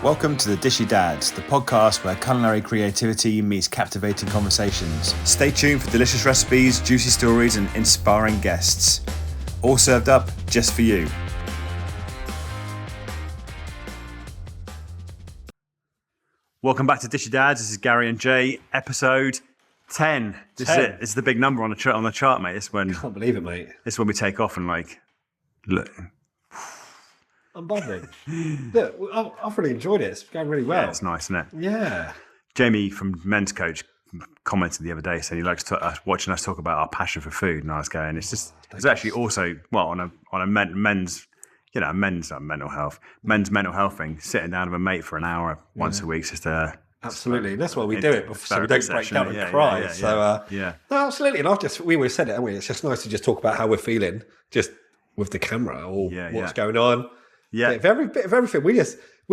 Welcome to the Dishy Dads, the podcast where culinary creativity meets captivating conversations. Stay tuned for delicious recipes, juicy stories, and inspiring guests. All served up just for you. Welcome back to Dishy Dads. This is Gary and Jay, episode 10. This is it. This is the big number on the chart, mate. It's when Can't believe it, mate. This is when we take off and look. I'm buzzing. Look, I've really enjoyed it. It's going really well. Yeah, it's nice, isn't it? Yeah. Jamie from Men's Coach commented the other day saying he likes watching us talk about our passion for food, and I was going, it's actually also on a men's mental health thing, sitting down with a mate for an hour once a week, just absolutely. That's why we do it, so we don't break down and cry. No, absolutely. And we always said it, haven't we? It's just nice to just talk about how we're feeling, just with the camera or what's going on. Yeah, bit of everything. We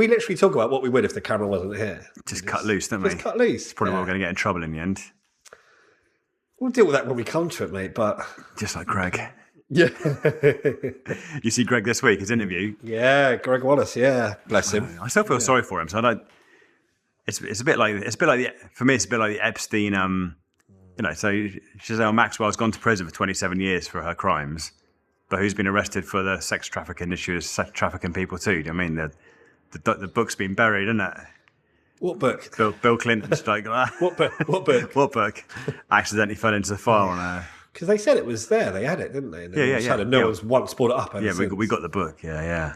literally talk about what we would if the camera wasn't here. Just cut loose, don't we? Just cut loose. Probably we're going to get in trouble in the end. We'll deal with that when we come to it, mate. But just like Greg. Yeah. You see Greg this week, his interview. Yeah, Greg Wallace. Yeah, bless him. I still feel sorry for him. So I don't. It's a bit like for me. It's a bit like the Epstein. So Giselle Maxwell's gone to prison for 27 years for her crimes. But who's been arrested for the sex trafficking issues, sex trafficking people too? I mean, the book's been buried, isn't it? What book? Bill Clinton's like What book? What book? What book? Accidentally fell into the file. Because they said it was there. They had it, didn't they? And Yeah. No one's once brought it up. Yeah, we got the book. Yeah.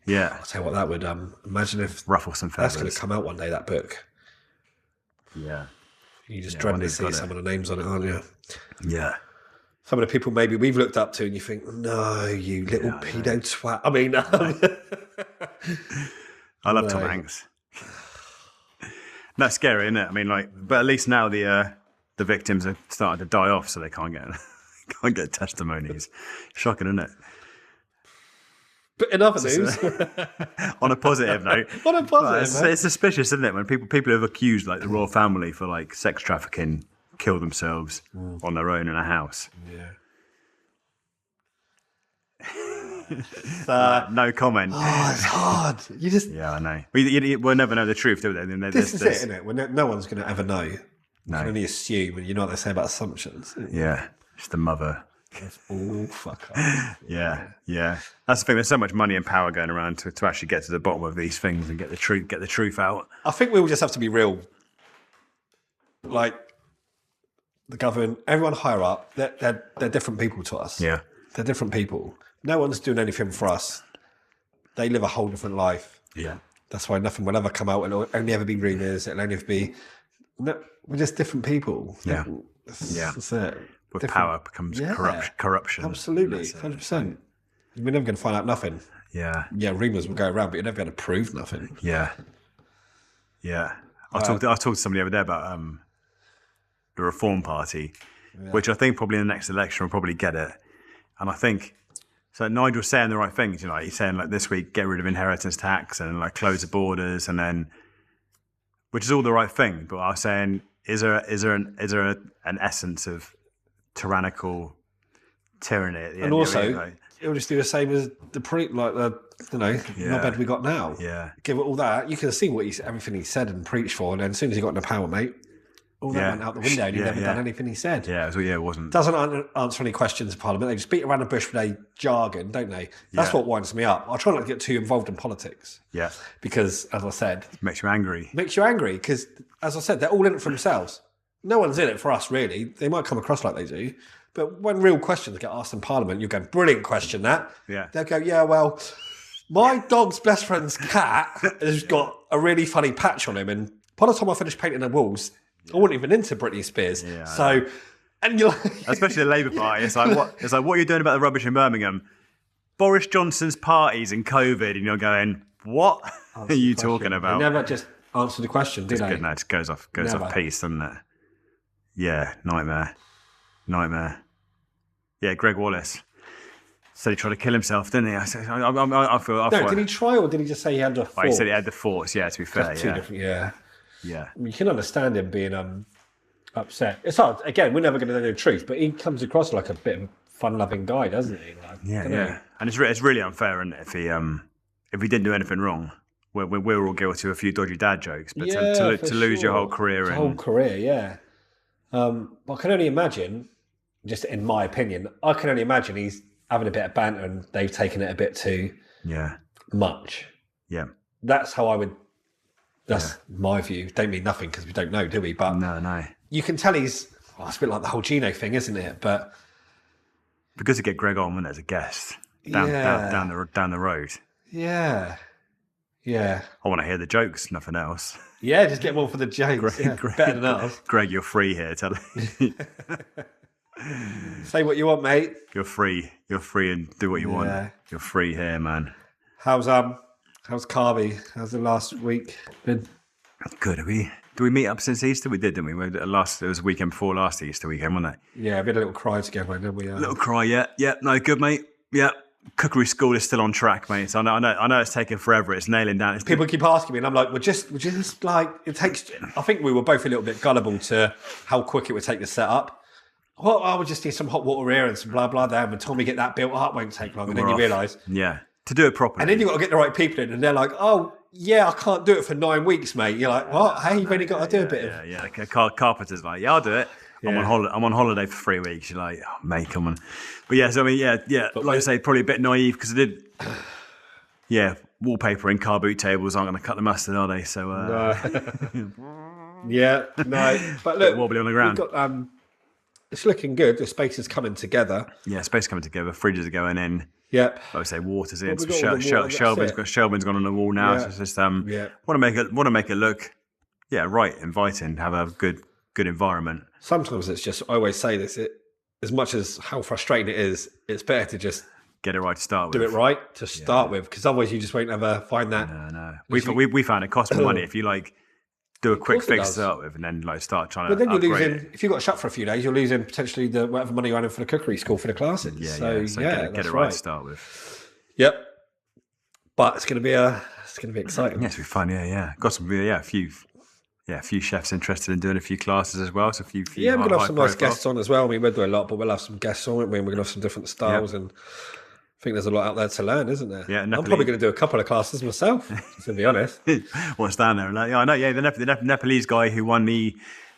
I'll tell you what, that would imagine if ruffle some feathers. That's going to come out one day. That book. Yeah. You just dread to see some of the names on it, aren't you? Yeah. Some of the people maybe we've looked up to, and you think, "No, you little pedo twat." I mean, I love Tom Hanks. That's scary, isn't it? I mean, but at least now the victims are starting to die off, so they can't get testimonies. Shocking, isn't it? But in other news, on a positive note, it's suspicious, isn't it, when people have accused like the royal family for like sex trafficking kill themselves on their own in a house. Yeah. No comment. Oh, it's hard. You just I know. We'll never know the truth, do we? This is it, isn't it? No one's going to ever know. No. You can only assume, and you know what they say about assumptions. Yeah, it's the mother. Oh, fuck off. Yeah. That's the thing. There's so much money and power going around to actually get to the bottom of these things and get the truth out. I think we will just have to be real. Like the government, everyone higher up, they're different people to us. Yeah, they're different people. No one's doing anything for us. They live a whole different life. Yeah, that's why nothing will ever come out. It'll only ever be rumours. It'll only ever be. No, we're just different people. Yeah, that's it. With power becomes corruption. Absolutely, 100%. We're never going to find out nothing. Yeah, rumours will go around, but you're never going to prove nothing. Yeah. I talked to somebody the other day about the Reform Party, which I think probably in the next election will probably get it. And I think so. Nigel's saying the right things. He's saying like this week, get rid of inheritance tax and like close the borders, and then, which is all the right thing. But I was saying, is there an essence of tyrannical tyranny at the end? And also, it'll just do the same as the knobhead we got now. Yeah, give it all that. You can see everything he said and preached for, and then as soon as he got into power, mate, all that went out the window, and he never done anything he said. It wasn't. Doesn't answer any questions in Parliament. They just beat around the bush with a jargon, don't they? That's what winds me up. I try not to get too involved in politics. Yeah. Because, as I said, makes you angry. Because, as I said, they're all in it for themselves. No one's in it for us, really. They might come across like they do. But when real questions get asked in Parliament, you go, brilliant question, that. Yeah. They'll go, well, my dog's best friend's cat has got a really funny patch on him. And by the time I finish painting the walls, I wasn't even into Britney Spears. Yeah, so, and you're like... Especially the Labour Party. It's like, what are you doing about the rubbish in Birmingham? Boris Johnson's parties and COVID. And you're going, what are you talking about? They never just answer the question, do they? Good, no, it goes off piece, doesn't it? Yeah, nightmare. Yeah, Greg Wallace said he tried to kill himself, didn't he? I feel. Did he try, or did he just say he had the thoughts? He said he had the thoughts. Yeah, to be fair. Two different. Yeah. I mean, you can understand him being upset. It's hard. Again, we're never going to know the truth, but he comes across like a bit of a fun-loving guy, doesn't he? And it's really unfair, isn't it? If he didn't do anything wrong, we're all guilty of a few dodgy dad jokes, but Yeah, for to lose your sure. whole career His in whole career, yeah. But I can only imagine, just in my opinion, I can only imagine he's having a bit of banter and they've taken it a bit too yeah, much. yeah. That's how I would. That's my view. Don't mean nothing because we don't know, do we? But No. you can tell he's. Well, it's a bit like the whole Gino thing, isn't it? But Because to get Greg on, wasn't it, as a guest down the road. yeah. I want to hear the jokes, nothing else. Yeah, just get one for the jokes. Better than us. Greg, you're free here. Tell Say what you want, mate. You're free. You're free and do what you want. You're free here, man. How's Carby? How's the last week been? Good. Did we meet up since Easter? We did, didn't we? It was a weekend before last Easter weekend, wasn't it? Yeah, we had a little cry together, didn't we? Little cry, yeah. No, good, mate. Yeah. Cookery school is still on track, mate. So I know it's taken forever. It's nailing down. It's People keep asking me, and I'm like, we're just like, it takes. I think we were both a little bit gullible to how quick it would take to set up. Well, I would just need some hot water here and some blah blah there. And until we get that built up, won't take long. And then you realise, to do it properly. and then you've got to get the right people in, and they're like, oh yeah, I can't do it for 9 weeks, mate. You're like, what? Hey, you've only got to do a bit of. Yeah. Carpenter's like, yeah, I'll do it. I'm on holiday for 3 weeks. You're like, oh, mate, come on. But yeah, so I mean, yeah. But like I say, probably a bit naive because I did. Yeah, wallpaper and car boot tables aren't going to cut the mustard, are they? So Yeah, no. But look, wobbly on the ground. We've got, it's looking good. The space is coming together. Yeah, space coming together. Fridges are going in. Yep. Like I say, water's in. Well, we've got all the water, Shelvin's gone on the wall now. Yeah. So it's just want to make it look, right, inviting. Have a good environment. Sometimes it's just. I always say this. As much as how frustrating it is, it's better to just Get it right to start with. do it right to start with, because otherwise you just won't ever find that. No. We found it costs more money if you like do a quick fix to does. start with and then like start trying But to then you're upgrade losing. it. If you've got shut for a few days, you're losing potentially the whatever money you're earning for the cookery school for the classes. So get that's it right to start with. Yep. But it's going to be exciting. Yeah, it's be fun. Yeah. Got some a few chefs interested in doing a few classes as well. So a few Yeah, we're going to have some nice high-profile. guests on as well. I mean, we'll do a lot, but we'll have some guests on, won't we? And we're going to have some different styles, and I think there's a lot out there to learn, isn't there? Yeah, I'm Nepali- probably going to do a couple of classes myself, to be honest. What's down there? Like, I know. Yeah, the Nepalese guy who won the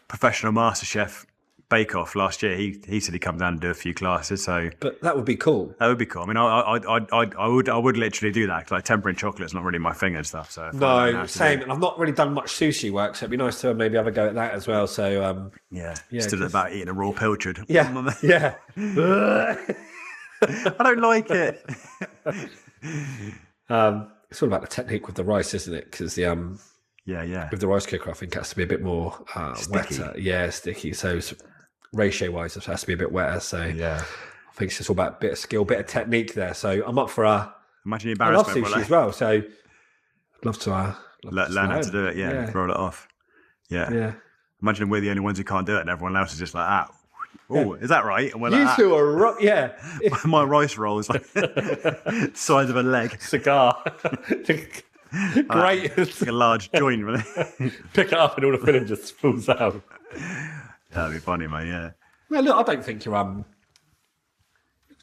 professional MasterChef Bake Off last year. He said he'd come down and do a few classes. So But that would be cool. that would be cool. I mean, I would literally do that. 'Cause, like tempering chocolate's not really my thing and stuff. So if I learn how No, to same. do- And I've not really done much sushi work, so it'd be nice to maybe have a go at that as well. So, Stood about eating a raw pilchard. yeah. I don't like it. It's all about the technique with the rice, isn't it? Because the Yeah. with the rice cooker, I think it has to be a bit more wetter. Yeah, sticky. So ratio-wise, it has to be a bit wetter. So Yeah. I think it's just all about a bit of skill, bit of technique there. So I'm up for Imagine the I love embarrassment. sushi as well. So I'd love to Learn how to do it. Yeah. Roll it off. Yeah. Imagine we're the only ones who can't do it, and everyone else is just like, ah. Oh, is that right? And we're You like, two are yeah. my rice roll is like size of a leg, Cigar. Great. like a large joint. Really. Pick it up and all the filling just spills out. That'd be funny, mate. Yeah. Well, look, I don't think you're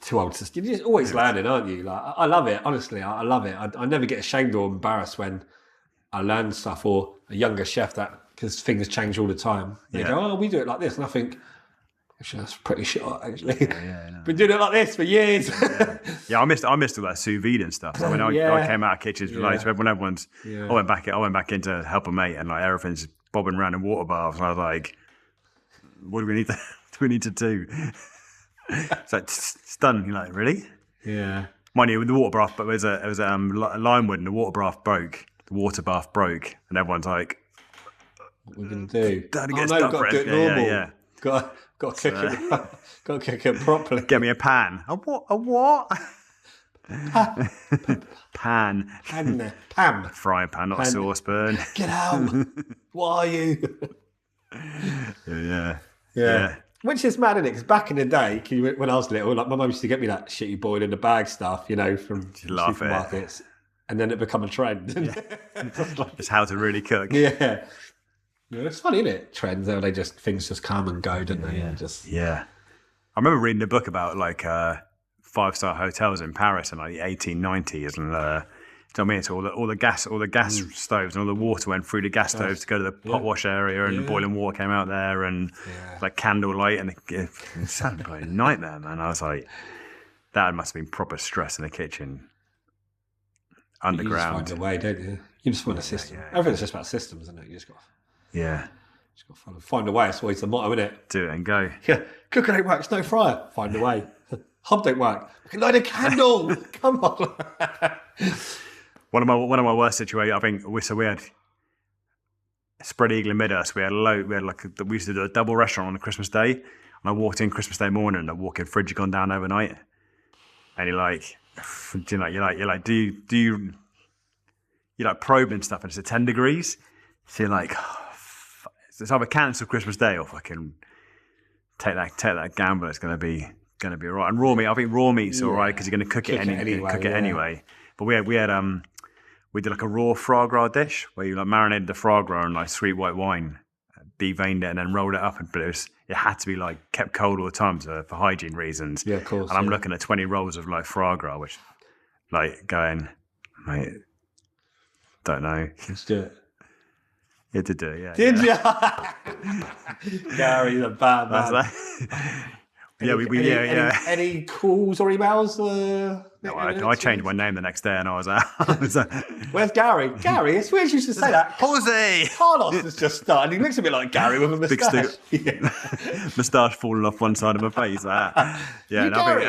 too old to. You're just always learning, aren't you? Like, I love it. Honestly, I love it. I never get ashamed or embarrassed when I learn stuff, or a younger chef because things change all the time. They go, oh, we do it like this, and I think. Actually, that's pretty short, actually. Been doing it like this for years. Yeah, I missed all that sous vide and stuff. So when I came out of kitchens, like, so everyone's. Yeah. I went back in to help a mate, and like everything's bobbing around in water baths, and I was like, "What do we need to do?" It's like stunned. You're like, really? Yeah. Mind you, with the water bath, but it was a limewood, and the water bath broke. The water bath broke, and everyone's like, What we're going to do? Daddy Oh, gets no, stuck got for to it. do it normal. Yeah. Got to cook it. Got to cook it properly. Get me a pan. A what? Pan. Pam. Frying pan, not a saucepan. Get out. Why are you? Yeah. Which is mad, isn't it? Because back in the day, when I was little, like my mum used to get me that shitty boiled in the bag stuff, from laugh at it. supermarkets, and then it become a trend. It's how to really cook. Yeah, it's funny, isn't it? Trends, how things just come and go, don't they? Yeah. I remember reading a book about like 5-star hotels in Paris in like the 1890s, Do you know what I mean? So all the gas stoves and all the water went through the gas stoves to go to the pot wash area, and the boiling water came out there, and like candlelight, and it sounded like a nightmare, man. I was like, that must have been proper stress in the kitchen, underground. You just find a way, don't you? You just find a system. Everything's just about systems, isn't it? You just got to find a way. It's always the motto, isn't it? Do it and go. Yeah, cooker don't work. It's no fryer. Find a way. Hob don't work. I can light a candle. Come on. One of my worst situations. I think we had Spread Eagle in Midhurst. We used to do a double restaurant on a Christmas Day, and I walked in Christmas Day morning, and the walk-in fridge had gone down overnight, and you're like, do you like probing stuff, and it's at 10 degrees, so you're like, it's either cancel Christmas Day or fucking take that gamble. It's gonna be all right. And raw meat, I think raw meat's all right because you're gonna cook it anyway. But we did like a raw foie gras dish where you like marinated the foie gras in like sweet white wine, deveined it, and then rolled it up. But it had to be like kept cold all the time for hygiene reasons. Yeah, of course. And I'm looking at 20 rolls of like foie gras, which like going, mate, don't know. Let's do it. You did do it, yeah. Did you? Gary, the bad man. Any calls or emails? No, I changed my name the next day, and I was out. Where's Gary? Gary, it's weird you should say that. Jose! Carlos has just started. He looks a bit like Gary with a moustache. Big moustache falling off one side of my face. Yeah, you Gary?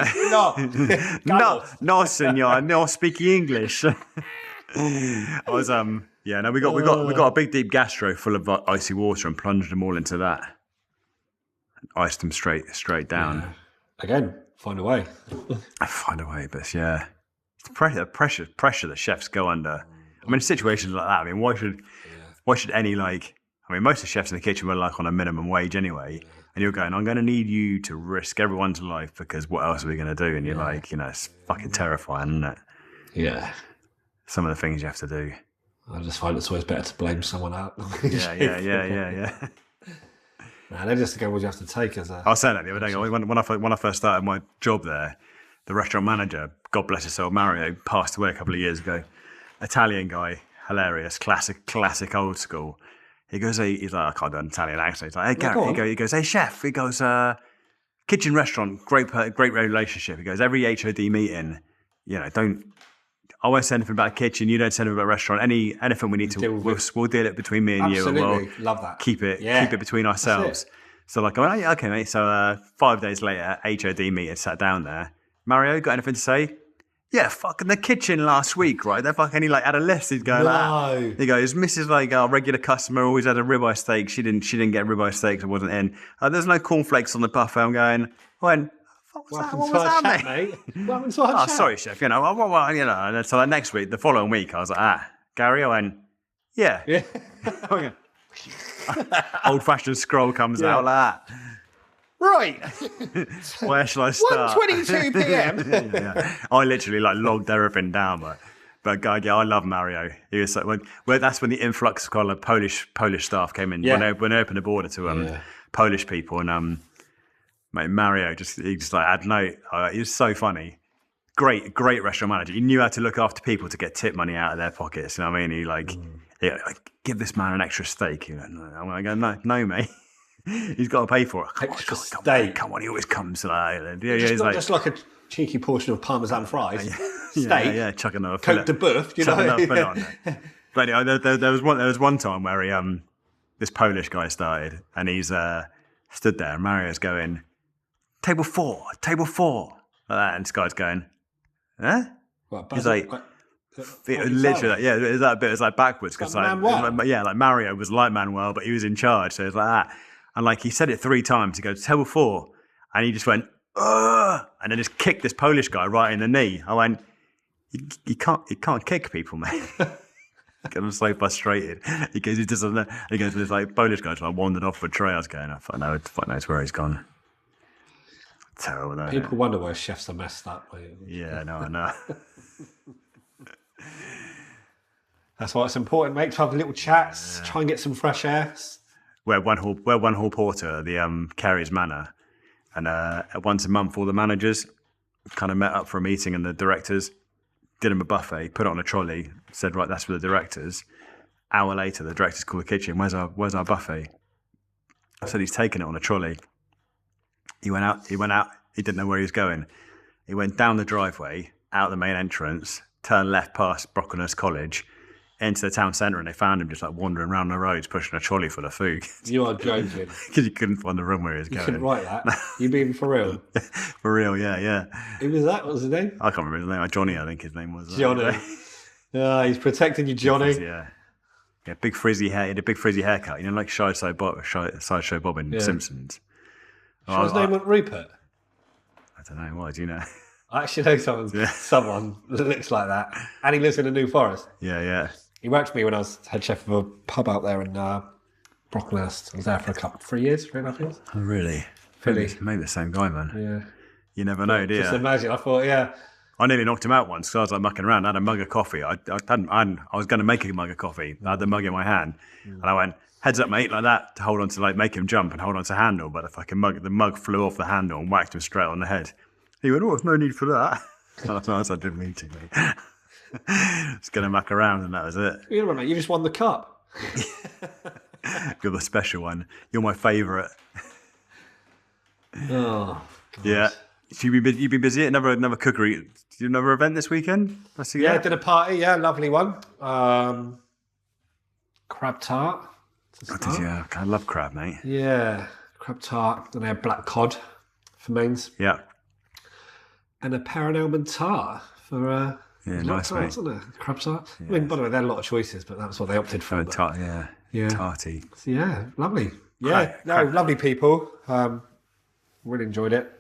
No. No, senor, no speak English. I was we got a big deep gastro full of icy water and plunged them all into that. Iced them straight down. Yeah. Again, find a way. Find a way, but yeah, the pressure that chefs go under. I mean, situations like that. I mean, why should any most of the chefs in the kitchen were like on a minimum wage anyway, and you're going, I'm going to need you to risk everyone's life because what else are we going to do? And you're like, it's fucking terrifying, isn't it? Yeah. Some of the things you have to do. I just find it's always better to blame someone out. Yeah. Nah, they're just the gambles you have to take as a... I was saying that the other day. When I first started my job there, the restaurant manager, God bless his soul, Mario, passed away a couple of years ago. Italian guy, hilarious, classic old school. He goes, he's like, I can't do an Italian accent. He's like, hey, Gary. He goes, hey, chef. He goes, kitchen restaurant, great relationship. He goes, every HOD meeting, I won't say anything about the kitchen. You don't say anything about the restaurant. Anything we need to, we'll deal it between me and you. And we'll love that. Keep it between ourselves. So like, I went, okay, mate. So 5 days later, HOD meeting, sat down there. Mario, got anything to say? Yeah, fucking the kitchen last week, right? They're fucking, he had a list. He's going, he goes, Mrs. our regular customer always had a ribeye steak. She didn't get ribeye steaks. It wasn't in. There's no cornflakes on the buffet. I'm going, what was that, mate? Sorry, chef. And then, so next week, the following week, I was like, Gary. I went, yeah. Old-fashioned scroll comes out like that. Right. Where shall I start? 1:22 p.m. I literally logged everything down, but I love Mario. He was that's when the influx of kind of Polish staff came in when they opened the border to Polish people, and mate, Mario he was so funny. Great restaurant manager. He knew how to look after people to get tip money out of their pockets. You know what I mean? He give this man an extra steak. I'm going to go, no, mate. He's got to pay for it. Come on, he always comes to that. Just like a cheeky portion of Parmesan fries. Steak. Yeah, chuck another Cote de boeuf, on. But anyway, there was one time where this Polish guy started, and he's stood there, and Mario's going, table four. Like that, and this guy's going, huh? He's like, literally, is that a bit? It's like backwards because Mario was like Manuel, but he was in charge, so it's like that. And he said it 3 times. He goes, table 4, and he just went, ugh, and then just kicked this Polish guy right in the knee. I went, you can't kick people, mate. I'm so frustrated. He goes, this Polish guy wandered off with a tray. I was going, fuck knows where he's gone. Terrible, though. People wonder why chefs are messed up. Yeah, no, I know. That's why it's important, mate, to have little chats, try and get some fresh air. We're one hall porter, the Carey's Manor, and once a month all the managers kind of met up for a meeting, and the directors did him a buffet, put it on a trolley, said, right, that's for the directors. Hour later, the directors called the kitchen, where's our buffet? I said, he's taken it on a trolley. He went out, he didn't know where he was going. He went down the driveway, out the main entrance, turned left past Brocklehurst College, into the town centre, and they found him just like wandering around the roads, pushing a trolley full of food. You are joking. Because he couldn't find the room where he was You going. couldn't write that. You being for real? For real, yeah. Who was that? What was his name? I can't remember his name. Johnny, I think his name was. Johnny. He's protecting you, Johnny. Yeah, big frizzy hair. He had a big frizzy haircut. You know, like Sideshow Bob in Simpsons. Sure his name wasn't Rupert? I don't know. Why do you know? I actually know someone that looks like that. And he lives in the New Forest. Yeah. He worked for me when I was head chef of a pub out there in Brocklehurst. I was there for 3 years, 3.5 years. Oh, really? Maybe the same guy, man. Yeah. You never know, do you? Just imagine. I thought, yeah. I nearly knocked him out once because I was like mucking around. I had a mug of coffee. I was going to make a mug of coffee. I had the mug in my hand, and I went, heads up, mate, like that, to hold on to, like, make him jump and hold on to handle. But the mug flew off the handle and whacked him straight on the head. He went, oh, there's no need for that. I didn't mean to, mate. Just going to muck around, and that was it. You know, mate, you just won the cup. You're the special one. You're my favourite. Oh, God. Yeah. You've been busy at another cookery. Did you have another event this weekend? Yeah, did a party. Yeah, lovely one. Crab tart. Did you? I love crab, mate. Yeah, crab tart. Then I had black cod for mains. Yeah. And a pear and almond tart for nice, mate. Wasn't it? Crab tart. Yeah. I mean, by the way, they had a lot of choices, but that's what they opted for. Tarty. So, yeah, lovely. Yeah, lovely people. Really enjoyed it.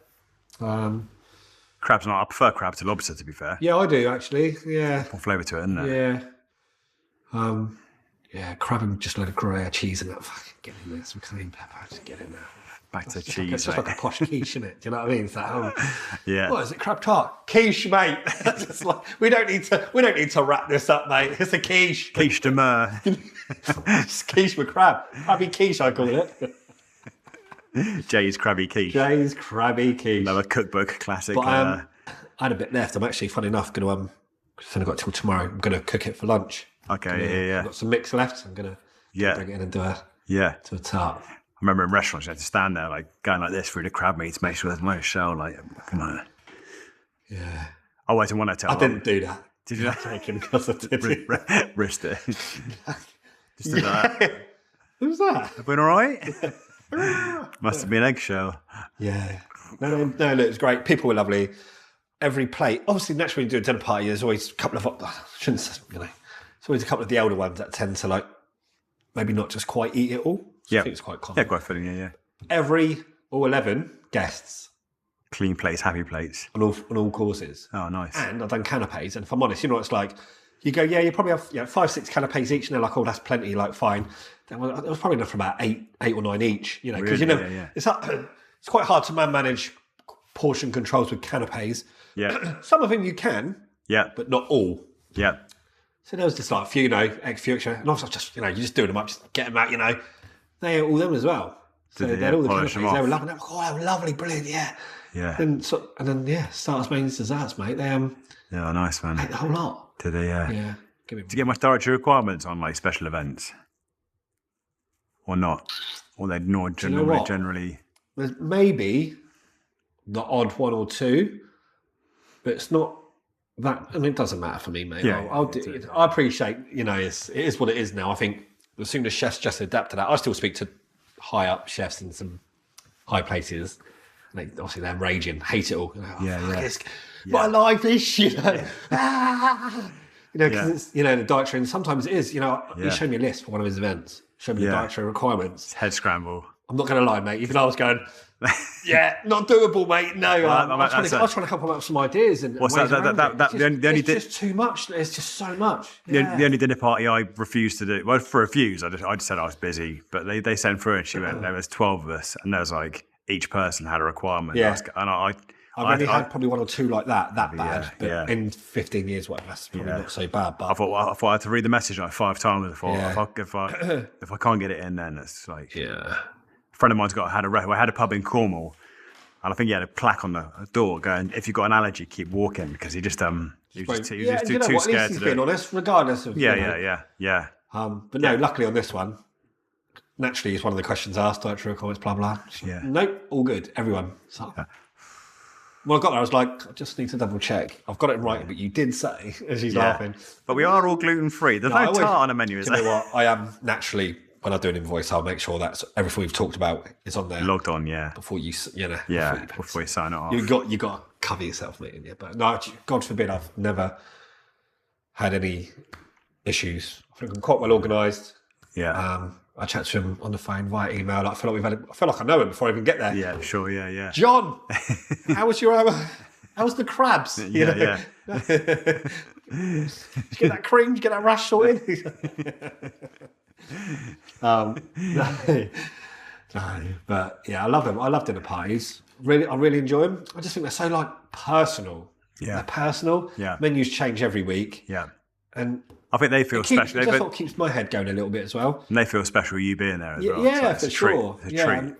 Crab's not. I prefer crab to lobster, to be fair. Yeah, I do actually. Yeah. More flavour to it, isn't it? Yeah. Yeah, crab and just a load of Gruyere cheese and that. Fucking get in there, some cayenne pepper. Just get in there. Back to cheese. It's just like a posh quiche, isn't it? Do you know what I mean? It's like, yeah. What is it? Crab tart, quiche, mate. Just like, we don't need to wrap this up, mate. It's a quiche. Quiche de mer. It's quiche with crab. Crabby quiche, I call it. Jay's Crabby Quiche. Jay's Crabby Quiche. Another cookbook classic. But I had a bit left. I'm actually, funny enough, going to I've only got till tomorrow. I'm going to cook it for lunch. Okay, I've got some mix left. So I'm going to bring it in and do a tart. I remember in restaurants you had to stand there like going like this through the crab meat to make sure there's no shell. Like, yeah. I went to one hotel. I didn't do that. Did you? Because I did. Wrist it. Just did that. Who's that? Been all right? Must have been eggshell. Yeah. No, look, it's great. People were lovely. Every plate, obviously, naturally, when you do a dinner party, there's always a couple of, it's always a couple of the elder ones that tend to, like, maybe not just quite eat it all. Yeah. I think it's quite common. Yeah, quite fitting, yeah. All 11 guests. Clean plates, happy plates. On all courses. Oh, nice. And I've done canapes, and if I'm honest, you know what it's like? You go, you probably have 5-6 canapes each, and they're like, oh, that's plenty, like, fine. It was probably enough for about eight or nine each, because really? It's quite hard to manage portion controls with canapes. Yeah. Some of them you can, but not all. Yeah. So there was just like a few, few extra, and also just, you just do them up, just get them out, They ate all them as well. So they had all the canapes, they were lovely. They were lovely, brilliant, yeah. Yeah. And then starters, mains, desserts, mate. They yeah, nice, man. ate the whole lot. Did they? Yeah. Do you get much dietary requirements on like special events, or not? Or they generally. There's maybe the odd one or two, but it's not that. I mean, it doesn't matter for me, mate. Yeah, I appreciate. It is what it is now. I think as soon as chefs just adapt to that, I still speak to high up chefs in some high places. And obviously they're raging, hate it all. My life is shit. Because it's, the dietary, and sometimes it is, he showed me a list for one of his events, showed me the dietary requirements. It's head scramble. I'm not going to lie, mate. Even I was going, not doable, mate. No, I was trying to help him out with some ideas. And what's that? It's just too much. It's just so much. The only dinner party I refused to do, well, for refuse, I just said I was busy, but they sent through and she went, there was 12 of us, and there was like, each person had a requirement. Yeah. And I've only had probably one or two like that bad. But in 15 years, that's probably not so bad. But I thought I had to read the message like 5 times before. If I can't get it in, then it's like a friend of mine's had a pub in Cornwall, and I think he had a plaque on the door going, "If you've got an allergy, keep walking," because he just He was just and too you know too what? At least scared he's to being do it. honest, regardless of Yeah. But no, luckily on this one, naturally, it's one of the questions asked, dietary comments, blah blah. Yeah. Nope, all good. Everyone. So, when I got there, I was like, I just need to double check. I've got it in writing, but you did say, as she's laughing. But we are all gluten free. There's I no always- tart on the menu, is Do you know there? what? I am naturally, when I do an invoice, I'll make sure that everything we've talked about is on there Logged on, yeah. before you, Yeah, before you sign it off. you got to cover yourself, mate. Yeah, but no, God forbid, I've never had any issues. I think I'm quite well organised. Yeah. I chat to him on the phone via email. I feel like I know him before I even get there. Yeah, sure, yeah. John, how's the crabs? You know? Yeah. Did you get that cream? Did you get that rash sorted? No, but yeah, I love them. I love dinner parties. I really enjoy them. I just think they're so like personal. Yeah. They're personal. Yeah. Menus change every week, Yeah. and I think they feel special. that's what keeps my head going a little bit as well. And they feel special you being there as well. Yeah, It's for a treat. sure. It's a Yeah, treat.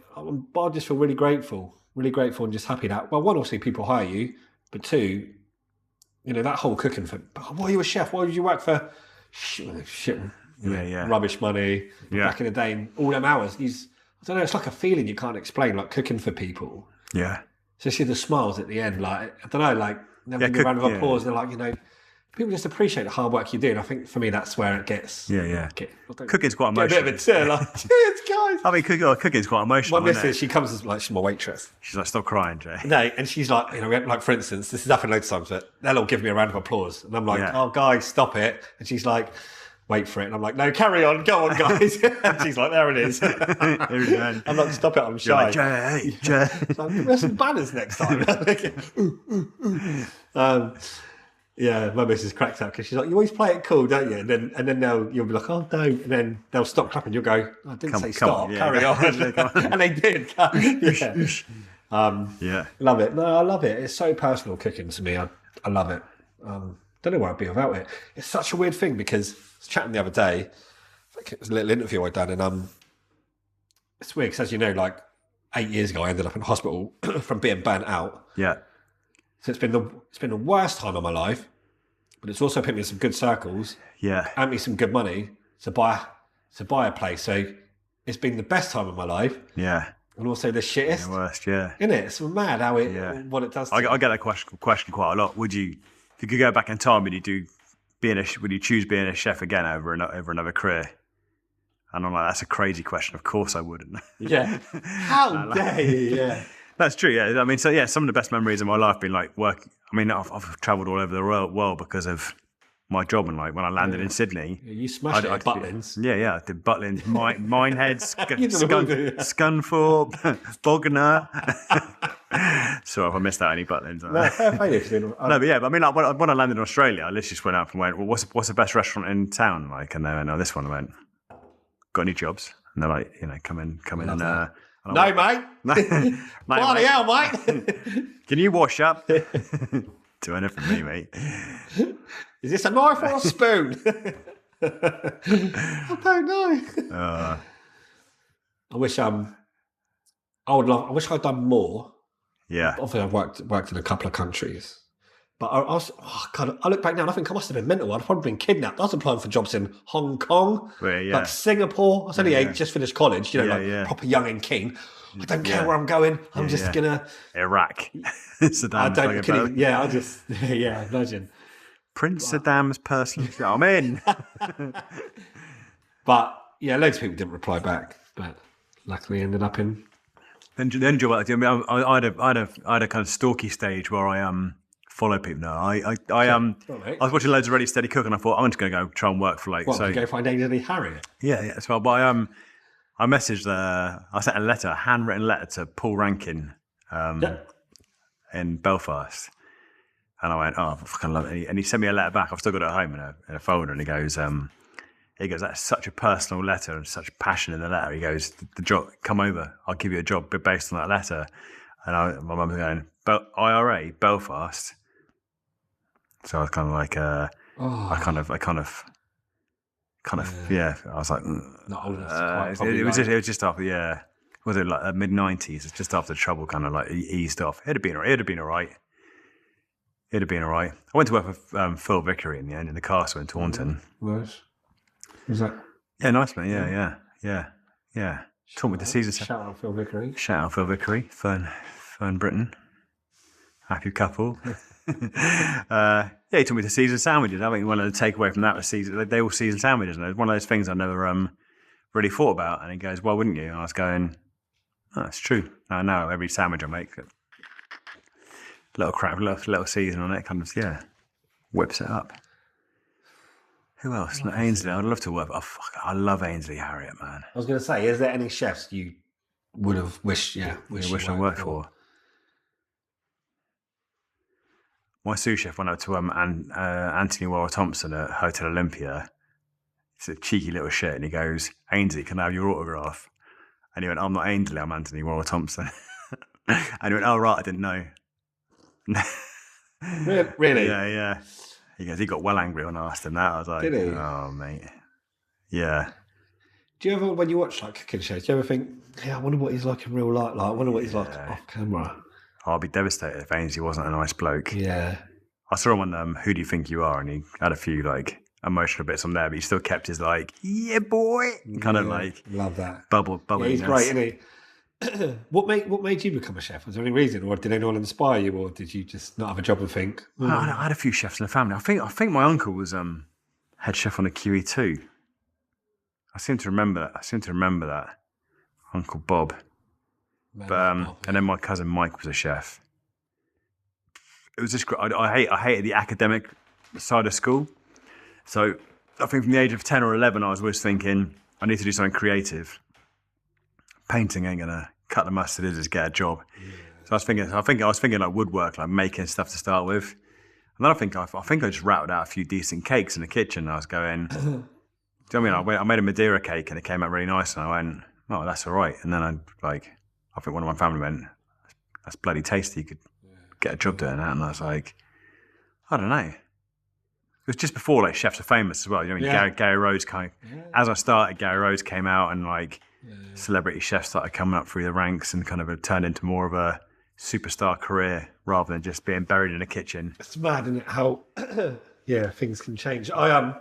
but I just feel really grateful and just happy that, well, one, obviously people hire you, but two, that whole cooking for, why are you a chef? Why did you work for shit Yeah. rubbish money Yeah. back in the day, and all them hours? I don't know, it's like a feeling you can't explain, like cooking for people. Yeah. Especially the smiles at the end, like, I don't know, like, never give a round of applause. They're like, people just appreciate the hard work you do. And I think for me, that's where it gets. Yeah. Cooking's Cooking's quite a bit emotional. of a tear, like, cheers, guys. I mean, cooking's quite emotional. My Isn't missus, it? she comes as like, she's my waitress. She's like, stop crying, Jay. No, and she's like, like for instance, this has happened loads of times, but they'll all give me a round of applause. And I'm like, Yeah. oh, guys, stop it. And she's like, wait for it. And I'm like, no, carry on, go on, guys. And she's like, there it is. I'm like, stop it, I'm You're shy. like, Jay. So there's some banners next time. Yeah, my missus cracks up because she's like, you always play it cool, don't you? And then you'll be like, oh, don't. And then they'll stop clapping. You'll go, I didn't say come stop, on, yeah. carry on. And they did. Yeah. Love it. No, I love it. It's so personal cooking to me. I love it. Don't know where I'd be without it. It's such a weird thing because I was chatting the other day. I think it was a little interview I'd done, and it's weird because, as you know, like 8 years ago, I ended up in hospital from being burnt out. Yeah. So it's been the worst time of my life, but it's also put me in some good circles, Yeah. earned me some good money to buy a place. So it's been the best time of my life, Yeah. and also the shittest. The worst, yeah. Isn't it? It's mad how what it does. To I get that question quite a lot. Would you, if you could go back in time, would you choose being a chef again over another career? And I'm like, that's a crazy question. Of course I wouldn't. Yeah. How dare you? Yeah. That's true. Yeah. I mean, so yeah, some of the best memories of my life been like work. I mean, I've travelled all over the world because of my job, and like when I landed in Sydney, You smashed it at Butlins. Yeah, I did Butlins, Minehead, You did all the- Scunthorpe, Bognor. Sorry if I missed out any Butlins. No, fair play if you didn't. No, but yeah, but I mean, like when I landed in Australia, I literally just went up and went, "Well, what's the best restaurant in town?" Like, and they went, "Oh, this one." I went, "Got any jobs?" And they're like, "Come in." And, that. and No, I mate. went, Bloody mate, hell, mate. can you wash up? Do anything for me, mate. Is this a knife or a spoon? I don't know. I wish I'd done more. Yeah, Obviously, I've worked in a couple of countries, but I look back now and I think I must have been mental. I'd probably been kidnapped. I was applying for jobs in Hong Kong, yeah. like Singapore. I was only just finished college, proper young and keen. I don't care where I'm going. I'm just gonna Iraq, I Saddam. don't. Kidding. Yeah, I just. Yeah, imagine. Prince Saddam's personal. I'm in. But yeah, loads of people didn't reply back. But luckily, ended up in. Then job. I mean, I had a kind of stalky stage where I follow people. No, I was watching loads of Ready Steady Cook, and I thought I'm just going to go try and work for like. What? So You go find Ainsley Harriet. yeah. So, but I messaged I sent a handwritten letter to Paul Rankin in Belfast. And I went, oh, I fucking love it. And he sent me a letter back. I've still got it at home in a folder. And he goes, that's such a personal letter and such passion in the letter. He goes, the job, come over. I'll give you a job based on that letter. And my mum was going, IRA, Belfast. So I was kind of like, I kind of, yeah. I was like, Not old enough to quite it was just after, yeah. Was it like mid-90s? It's just after the trouble kind of like eased off. It'd have been all right. It'd have been all right. I went to work with Phil Vickery in the end in the castle in Taunton. Nice. Was that? Yeah, nice man. Yeah. Taught me the Caesar. Shout out Phil Vickery. Shout out Phil Vickery, Fern Britton. Happy couple. He taught me the Caesar sandwiches. I think one of the takeaway from that was Caesar. They all Caesar sandwiches, and it was one of those things I never really thought about. And he goes, "Why wouldn't you?" And I was going, "Oh, it's true." Now every sandwich I make, little Caesar on it, kind of whips it up. Who else? Ainsley. I'd love to work. Oh, fuck, I love Ainsley Harriott, man. I was going to say, is there any chefs you would have wished I worked for? My sous chef went up to Anthony Warrell Thompson at Hotel Olympia. He's a cheeky little shit, and he goes, "Ainsley, can I have your autograph?" And he went, "I'm not Ainsley, I'm Anthony Warrell Thompson." And he went, "Oh right, I didn't know." Really? Yeah. He goes, he got well angry when I asked him that. I was like, did he? "Oh mate, yeah." Do you ever, when you watch like cooking shows, do you ever think, "Yeah, I wonder what he's like in real life? Like, I wonder what he's like off camera." I'd be devastated if Ainsley wasn't a nice bloke. Yeah. I saw him on Who Do You Think You Are, and he had a few like emotional bits on there, but he still kept his like, "Yeah, boy," kind of like love that bubble. Yeah, he's great, isn't he? What made you become a chef? Was there any reason, or did anyone inspire you, or did you just not have a job and think? I had a few chefs in the family. I think my uncle was head chef on the QE2. I seem to remember that. Uncle Bob. And then my cousin Mike was a chef. It was just great. I hated the academic side of school. So I think from the age of 10 or 11, I was always thinking, I need to do something creative. Painting ain't gonna cut the mustard, is just get a job. Yeah. So I was thinking like woodwork, like making stuff to start with. And then I think I just rattled out a few decent cakes in the kitchen. And I was going, do you know what I mean? I made a Madeira cake and it came out really nice. And I went, "Oh, that's all right." And then I think one of my family went, "That's bloody tasty. You could get a job doing that." And I was like, I don't know. It was just before like chefs are famous as well. You know what I mean? Gary Rhodes as I started, Gary Rhodes came out and like celebrity chefs started coming up through the ranks and kind of turned into more of a superstar career rather than just being buried in a kitchen. It's mad, isn't it? How things can change. Mine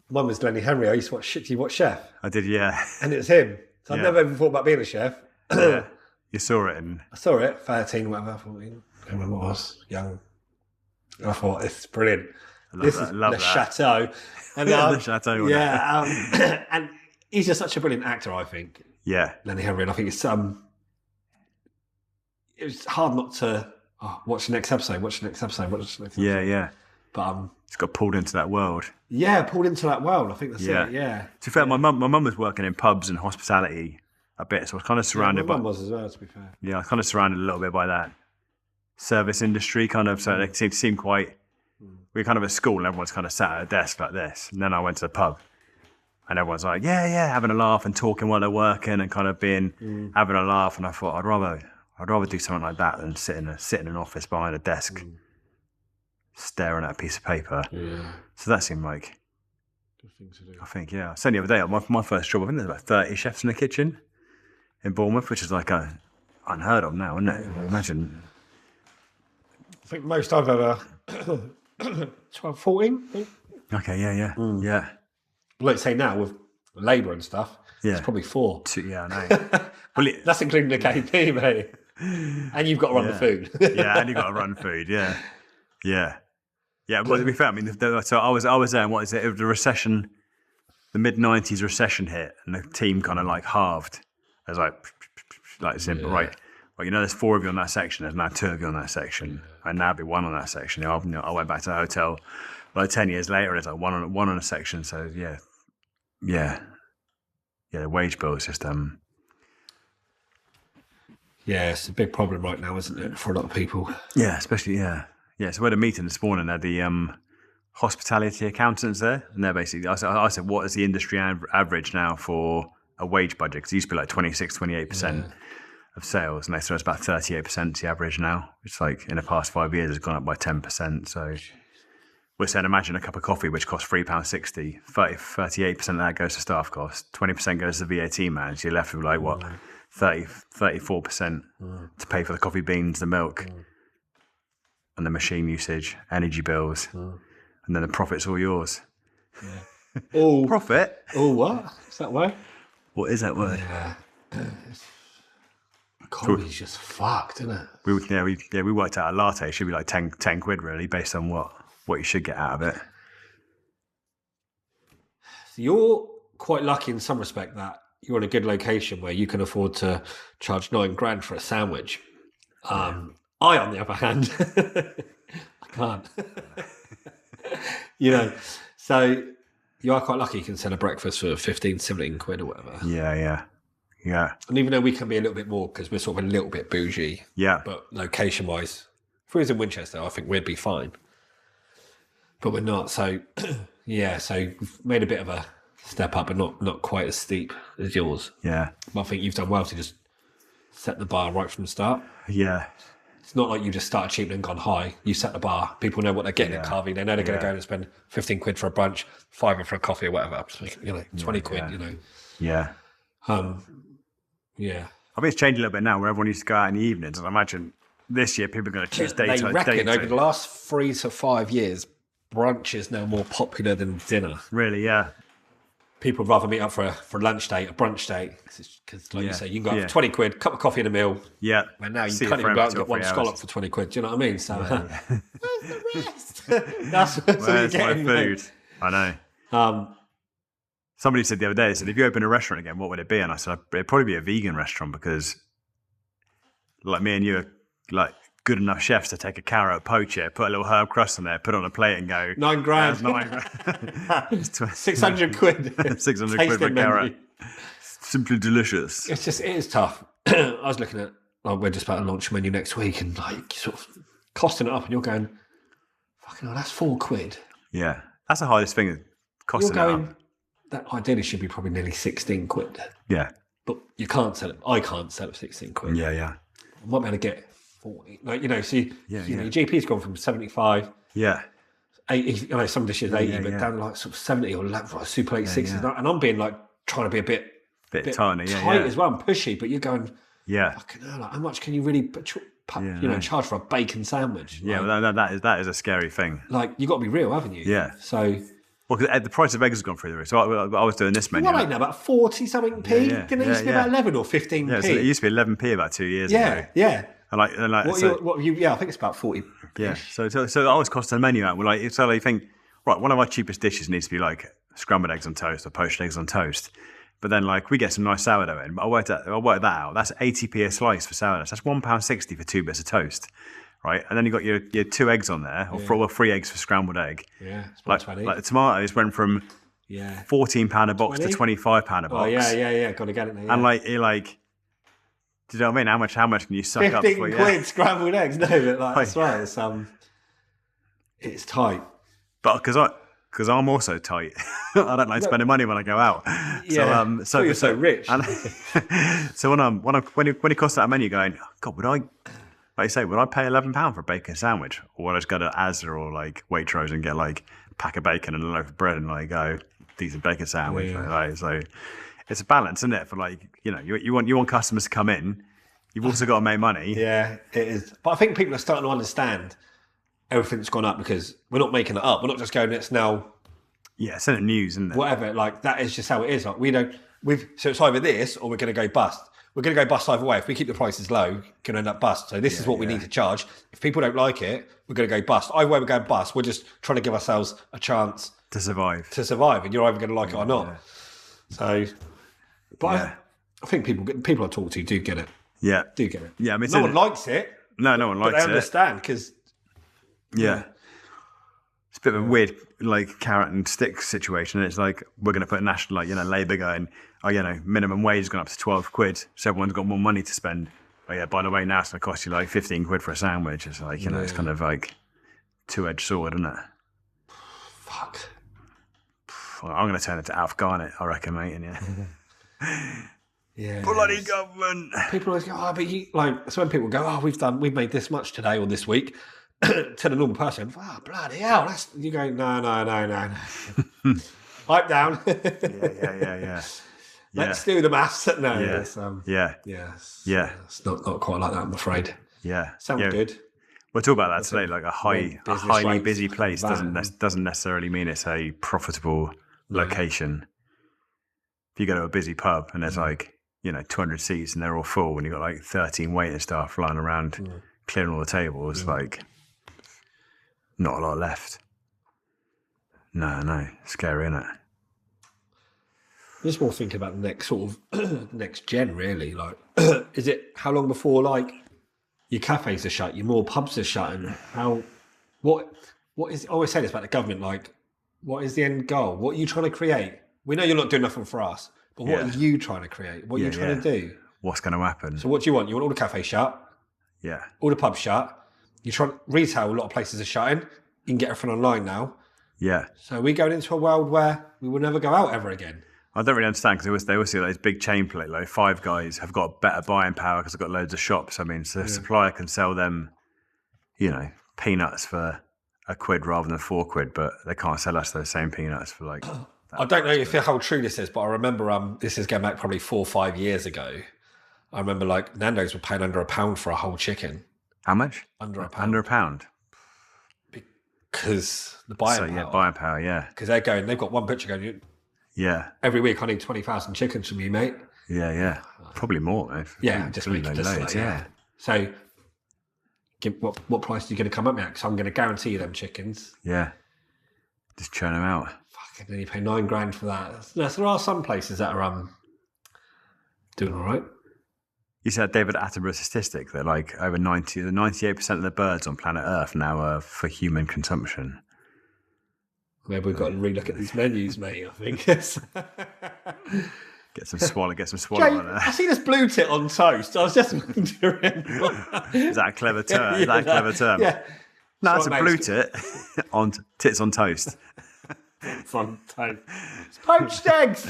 was Lenny Henry. I used to watch Shit. You watch Chef? I did, yeah. And it was him. So I'd never even thought about being a chef. Yeah. You saw it, and I saw it, 13, whatever, 14. I don't remember what I was, young. And I thought, it's brilliant. This is Le Chateau. And, Le Chateau. Yeah, and he's just such a brilliant actor, I think. Yeah. Lenny Henry, and I think it was hard not to watch the next episode. Yeah. But it's got pulled into that world. Yeah, pulled into that world. I think that's it. Yeah. To be fair, my mum was working in pubs and hospitality a bit, so I was kind of surrounded my mum was as well, to be fair. Yeah, I was kind of surrounded a little bit by that service industry, kind of. So it seemed quite. We were kind of at school, and everyone's kind of sat at a desk like this, and then I went to the pub, and everyone's like, yeah, having a laugh and talking while they're working, and kind of being having a laugh. And I thought I'd rather do something like that than sit in an office behind a desk, staring at a piece of paper. Yeah. So that seemed like good thing to do. I think, yeah. So the other day, my first job, I think there's about 30 chefs in the kitchen in Bournemouth, which is like unheard of now, isn't it? Imagine. I think most I've ever 12, 14. I think. Okay, yeah. Let's say now with labour and stuff, Yeah. it's probably 4. Yeah, I know. Well, That's including the KP, mate. And you've got to run the food. Yeah, and you've got to run food, yeah. But to be fair, I mean, so I was there, and what is it? It was the recession, the mid-90s recession hit, and the team kind of like halved. It was like simple, right? Well, you know, there's 4 of you on that section. There's now 2 of you on that section, and now be 1 on that section. I went back to the hotel like 10 years later, and it's like one on a section. So yeah. The wage bill is just Yeah, it's a big problem right now, isn't it, for a lot of people? Yeah, especially So we had a meeting this morning. They had the hospitality accountants there, and they're basically. I said, what is the industry average now for a wage budget? Because it used to be like 26-28% of sales, and they said it's about 38% the average now. It's like in the past 5 years, it's gone up by 10%. So we're saying, imagine a cup of coffee which costs £3.60. 38% of that goes to staff costs. 20% goes to the VAT man. So you're left with like what, 34% to pay for the coffee beans, the milk. and the machine usage, energy bills, and then the profit's all yours. Oh, Profit? oh, what? Is that word? What is that word? Yeah. Economy's just fucked, isn't it? We worked out a latte should be like 10 quid really, based on what you should get out of it. So you're quite lucky in some respect that you're in a good location where you can afford to charge $9,000 for a sandwich. I, on the other hand, I can't. So you are quite lucky you can sell a breakfast for 15, 17 quid or whatever. Yeah. And even though we can be a little bit more because we're sort of a little bit bougie, Yeah. but location-wise, if we was in Winchester, I think we'd be fine. But we're not. So, so we've made a bit of a step up, but not quite as steep as yours. Yeah. But I think you've done well to just set the bar right from the start. Yeah. It's not like you just started cheap and gone high. You set the bar. People know what they're getting at Carvey. They know they're going to go and spend 15 quid for a brunch, £5 for a coffee or whatever. 20 quid, Yeah. Yeah. I think it's changed a little bit now where everyone used to go out in the evenings. And I imagine this year people are going to choose They daytime. reckon over the last 3 to 5 years, brunch is now more popular than dinner. Really, yeah. People would rather meet up for a lunch date, a brunch date, because like you say, you can go out for 20 quid, cup of coffee and a meal. Yeah. And now you See can't your even go out friend and for get 2 or 3 one scallop hours. for 20 quid. Do you know what I mean? So, where's the rest? That's what Where's you're my getting. food? I know. Somebody said the other day, they said, if you open a restaurant again, what would it be? And I said, it'd probably be a vegan restaurant because like me and you are like good enough chefs to take a carrot, poach it, put a little herb crust on there, put it on a plate and go, £9,000. $9,000. 600 quid. 600 quid for a Tasting carrot. menu. Simply delicious. It is tough. I was looking at, we're just about to launch a menu next week and like sort of costing it up and you're going, fucking hell, that's 4 quid. Yeah. That's the hardest thing, costing You're it going, up. that ideally should be probably nearly 16 quid. Yeah. But you can't sell it. I can't sell it for 16 quid. Yeah. I might be able to get 40. Like, so your yeah. GP's gone from 75, Yeah. 80, some dishes 80, Yeah, but yeah. down to like sort of 70 or like super late 60s. And I'm being like trying to be a bit tiny, tight as well and pushy, but you're going, Yeah. fucking hell, like, how much can you really charge for a bacon sandwich? Yeah, Like, well, that is a scary thing. like you got to be real, haven't you? Yeah. So Well, because the price of eggs has gone through the roof. So I was doing this menu. what like now about 40 something p? Yeah, Didn't it used to be yeah. about 11 or 15p? Yeah, so it used to be 11p about 2 years yeah, ago. yeah. And like What you? Yeah, I think it's about 40. yeah. So I was costing the menu out. Well, like, so you think, right, one of our cheapest dishes needs to be like scrambled eggs on toast or poached eggs on toast. But then like we get some nice sourdough in. But I worked that out. That's 80p a slice for sourdough. So that's £1.60 for 2 bits of toast. Right, and then you got your 2 eggs on there, or 3 eggs for scrambled egg. Yeah, it's about 20. Like the tomatoes went from £14 a box 20? to £25 a box. Oh yeah. Got to get it there. Yeah. And like you're like, do you know what I mean? How much can you suck up 15 for? quid scrambled eggs. No, but like, that's right. It's tight. But because I'm also tight, I don't like spending money when I go out. Yeah. So you're so rich. And so when it costs that menu, going, oh, God, would I? Like you say, would I pay £11 for a bacon sandwich, or would I just go to Asda or like Waitrose and get like a pack of bacon and a loaf of bread and like go decent bacon sandwich? Yeah. Like, so it's a balance, isn't it? For like you want customers to come in, you've also got to make money. Yeah, it is. But I think people are starting to understand everything's gone up because we're not making it up. We're not just going, it's now Yeah, it's in the news, isn't it? whatever. Like that is just how it is. Like so it's either this or we're going to go bust. We're going to go bust either way. If we keep the prices low, we're going to end up bust. So this is what we need to charge. If people don't like it, we're going to go bust. Either way, we're going bust. We're just trying to give ourselves a chance To survive. and you're either going to like it or not. So, but I think people I talk to do get it. Yeah. Do get it. Yeah, I mean, No one likes it, no one but likes they it. understand because Yeah. It's a bit of a weird, like, carrot and stick situation. It's like, we're going to put national, like, Labour going, minimum wage has gone up to 12 quid, so everyone's got more money to spend. Oh, yeah, by the way, now it's going to cost you like 15 quid for a sandwich. It's like, it's kind of like two-edged sword, isn't it? fuck. Well, I'm going to turn it to Alf Garnett, I reckon, mate. And Yeah. bloody government. People always go, oh, but you like. So when people go, oh, we've made this much today or this week, to the normal person, oh, bloody hell, that's you go, no. Pipe down. Yeah. Let's do the maths. No, Yeah. it's, Yeah. yes, Yeah. it's not quite like that, I'm afraid. Yeah. Sounds Yeah. good. We'll talk about that today. Like a business highly rates, busy place van. doesn't necessarily mean it's a profitable location. If you go to a busy pub and there's like 200 seats and they're all full, and you've got like 13 waiting staff flying around clearing all the tables, like not a lot left. No, scary, isn't it? Just more thinking about the next sort of next gen, really. Like, is it how long before like your cafes are shut, your more pubs are shut, and what is? I always say this about the government. Like, what is the end goal? What are you trying to create? We know you're not doing nothing for us, but what are you trying to create? What are you trying to do? What's going to happen? So, what do you want? You want all the cafes shut? Yeah. All the pubs shut. You try retail. A lot of places are shutting. You can get everything online now. Yeah. So we're going into a world where we will never go out ever again. I don't really understand because they always see those big chain play, like Five Guys have got better buying power because they've got loads of shops. I mean, so the supplier can sell them, peanuts for £1 rather than £4, but they can't sell us those same peanuts for like. I don't know if how true this is, but I remember this is going back probably 4 or 5 years ago. I remember like Nando's were paying under £1 for a whole chicken. How much? Under £1. Under £1. Because the buying power. Buying power, yeah. Because they've got one butcher going, yeah. Every week I need 20,000 chickens from you, mate. Yeah. Probably more, mate. Yeah, just make it loads, yeah. So, what price are you going to come up with? Because I'm going to guarantee you them chickens. Yeah. Just churn them out. Fucking, then you pay £9,000 for that. So there are some places that are doing all right. You said David Attenborough statistic that like over 98% of the birds on planet Earth now are for human consumption. Maybe we've got to relook at these menus, mate, I think. Get some swallow Jay, on there. I see this blue tit on toast. I was just wondering. Is that a clever term? Is that a clever term? Yeah. No, it's Sorry, a blue mate. tit on tits on toast. It's on toast. It's poached eggs.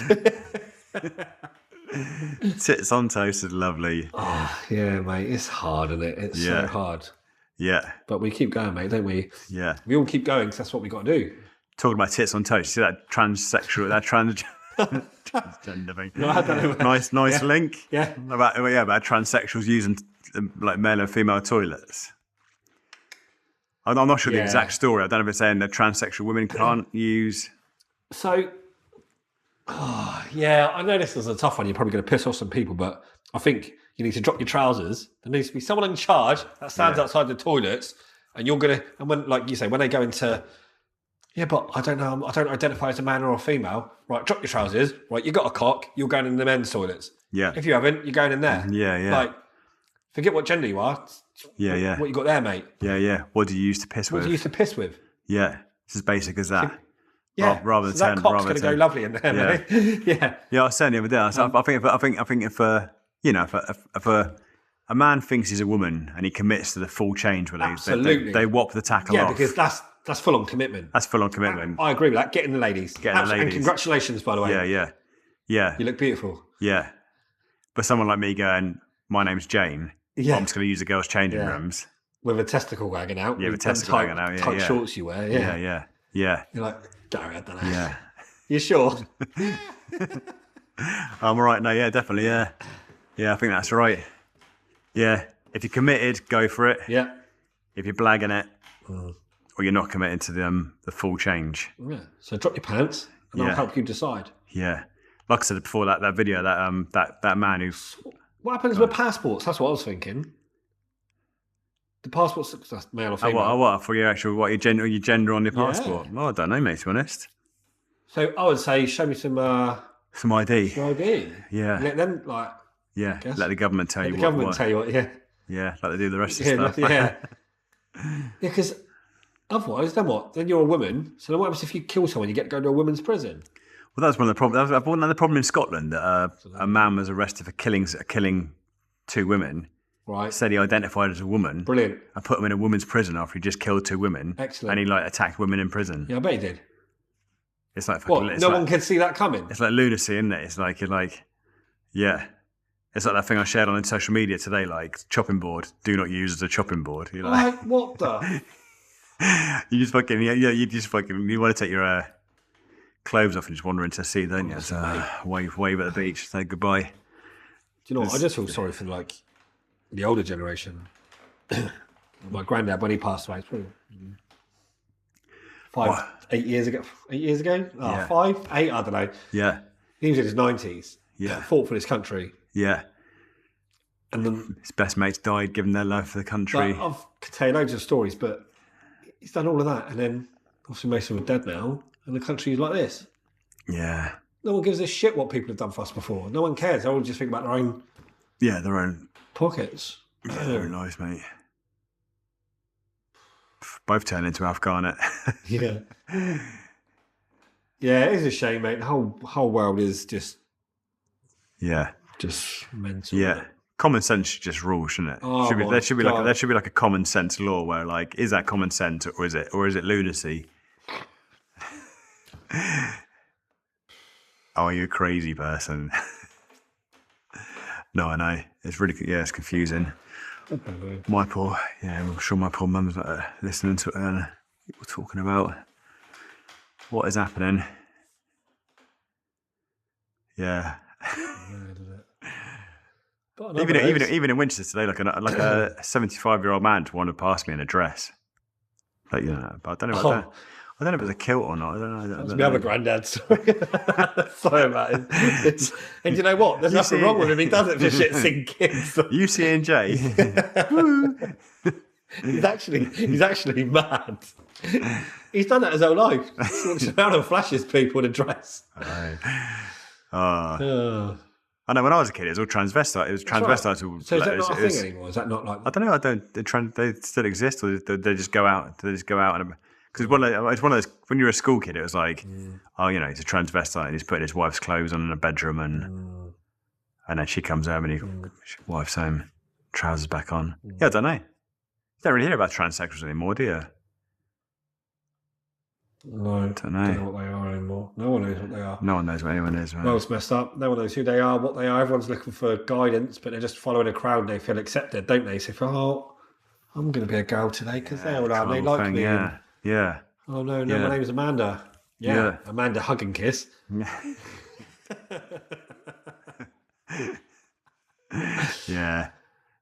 Tits on toast is lovely. Oh, yeah, mate. It's hard, isn't it? It's so hard. Yeah. But we keep going, mate, don't we? Yeah. We all keep going because that's what we got to do. Talking about tits on toast, see that transgender thing? No, I don't know. Nice link. Yeah. About transsexuals using like male and female toilets. I'm not sure the exact story. I don't know if it's saying that transsexual women can't use. So, I know this is a tough one. You're probably going to piss off some people, but I think you need to drop your trousers. There needs to be someone in charge that stands outside the toilets, and you're going to, and when, like you say, when they go into, but I don't know, I don't identify as a man or a female. Right, drop your trousers. Right, you got a cock. You're going in the men's toilets. Yeah. If you haven't, you're going in there. Yeah. Like, forget what gender you are. Yeah. What you got there, mate? Yeah. What do you use to piss with? What do you used to piss with? Yeah. It's as basic as that. Yeah, rather so than that cock's going to go lovely in there, mate. Yeah, I was saying the other day. I think if a man thinks he's a woman and he commits to the full change, where they whop the tackle off. Yeah, because that's full on commitment. That's full on commitment. I agree with that. Getting the ladies. And congratulations, by the way. Yeah. You look beautiful. Yeah. But someone like me going, my name's Jane. Yeah. I'm just going to use the girls' changing rooms. With a testicle wagging out. Yeah, with testicle hanging out. Tight shorts you wear. Yeah. You're like, Gary, I don't know. Yeah. You sure? I'm all right. No, yeah, definitely. Yeah. Yeah, I think that's right. Yeah. If you're committed, go for it. Yeah. If you're blagging it, or you're not committed to the full change. Yeah. So drop your pants and I'll help you decide. Yeah. Like I said before, that video, that man who's... What happens with passports? That's what I was thinking. The passport's that's male or female. What for your actual your gender on your passport? Well, I don't know, mate. To be honest. So I would say, show me some ID. Some ID. Yeah. Let them let the government tell you. The government tell you what. Yeah. Yeah, like they do the rest of the stuff. Yeah. Because otherwise, then what? Then you're a woman. So then what happens if you kill someone? You get to go to a women's prison. Well, that's one of the problems. That was another problem in Scotland. That a man was arrested for killing 2 women. Right. Said he identified as a woman. Brilliant. I put him in a women's prison after he just killed 2 women. Excellent. And he attacked women in prison. Yeah, I bet he did. It's like what? No one can see that coming. It's like lunacy, isn't it? It's like yeah. It's like that thing I shared on social media today, like chopping board. Do not use as a chopping board. You're like, what the? you just fucking you want to take your clothes off and just wander into the sea, don't you? So, wave at the beach, say goodbye. Do you know what? I just feel sorry for the older generation. My granddad, when he passed away, it's probably 8 years ago. 8 years ago? Oh, Yeah. 5, 8, I don't know. Yeah. He was in his 90s. Yeah. Fought for his country. Yeah. And then His best mates died giving their love for the country. I could tell you loads of stories, but he's done all of that. And then, obviously, most of them are dead now. And the country's like this. Yeah. No one gives a shit what people have done for us before. No one cares. They all just think about their own Yeah, their own. pockets. Yeah, their own lives, mate. Both turned into Afghan. Yeah. Yeah, it is a shame, mate. The whole world is just Yeah. mental. Yeah. Common sense should just rule, shouldn't it? Oh, my there should be God. like a common sense law where like, is that common sense or is it lunacy? Oh, are you a crazy person? No, I know. It's really, it's confusing. My poor, I'm sure my poor mum's listening to it and we're talking about what is happening. Yeah. But Even in Winchester today, like a 75-year-old man wanted to pass me in a dress. Like, but I don't know. I don't know if it was a kilt or not. I don't know. That's my other granddad story. Sorry about it. And you know what? There's nothing wrong with him. He does it for shits and gigs. UC&J. He's actually mad. He's done that his whole life. He walks around and flashes people in a dress. I know when I was a kid, it was all transvestite. It was transvestite. So is that not a thing anymore? Is that not like... I don't know. I don't. They still exist, or they just go out. They just go out and because it's one of those. When you're a school kid, it was like, he's a transvestite and he's putting his wife's clothes on in a bedroom, and then she comes home and his wife's home, trousers back on. Yeah, I don't know. You don't really hear about transsexuals anymore, do you? No, Don't know what they are anymore. No one knows what they are. No one knows what anyone is, right? Well, it's messed up. No one knows who they are, what they are. Everyone's looking for guidance, but they're just following a crowd and they feel accepted, don't they? So, I'm going to be a girl today because they're all out. They like me. Yeah, yeah. Oh, no, my name's Amanda. Yeah. Amanda Hug and Kiss. Yeah.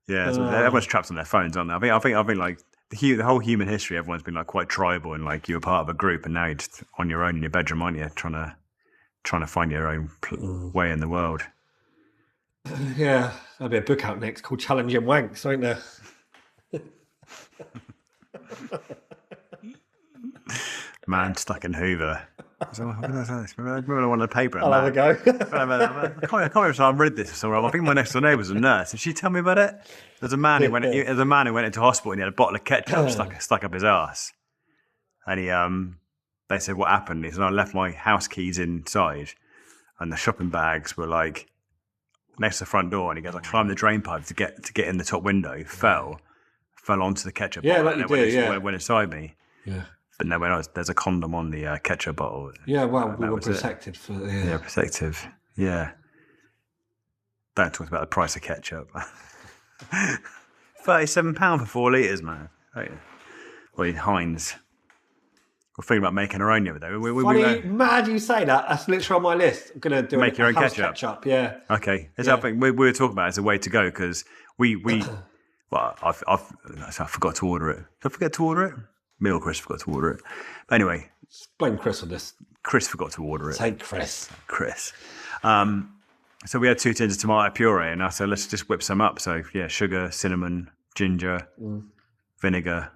So everyone's trapped on their phones, aren't they? I think like the whole human history, everyone's been like quite tribal and like you were part of a group, and now you're just on your own in your bedroom, aren't you? Trying to find your own way in the world. Yeah, there'll be a book out next called Challenging Wanks, won't there? Man stuck in Hoover. Remember one of the paper. I'll have a go. I can't remember if I read this or somewhere. I think my next door neighbour was a nurse. Did she tell me about it? There's a man who went into hospital and he had a bottle of ketchup stuck up his ass. And they said, what happened? He said, I left my house keys inside and the shopping bags were like next to the front door. And he goes, I climbed the drain pipe to get in the top window, fell onto the ketchup bottle. Like you do, went inside me. Yeah. But no, there's a condom on the ketchup bottle. Yeah, well, we were protected for... Yeah, protective. Yeah. Don't talk about the price of ketchup. £37 for 4 litres, man. Well, Heinz. We're thinking about making our own the other day. Mad you say that. That's literally on my list. I'm going to do Make your own house ketchup. Yeah. Okay. Is that thing we were talking about as a way to go because we well, I forgot to order it. Did I forget to order it? Me or Chris forgot to order it. But anyway. Blame Chris on this. Chris forgot to order it. Take Chris. So we had 2 tins of tomato puree, and I said, let's just whip some up. So, sugar, cinnamon, ginger, vinegar,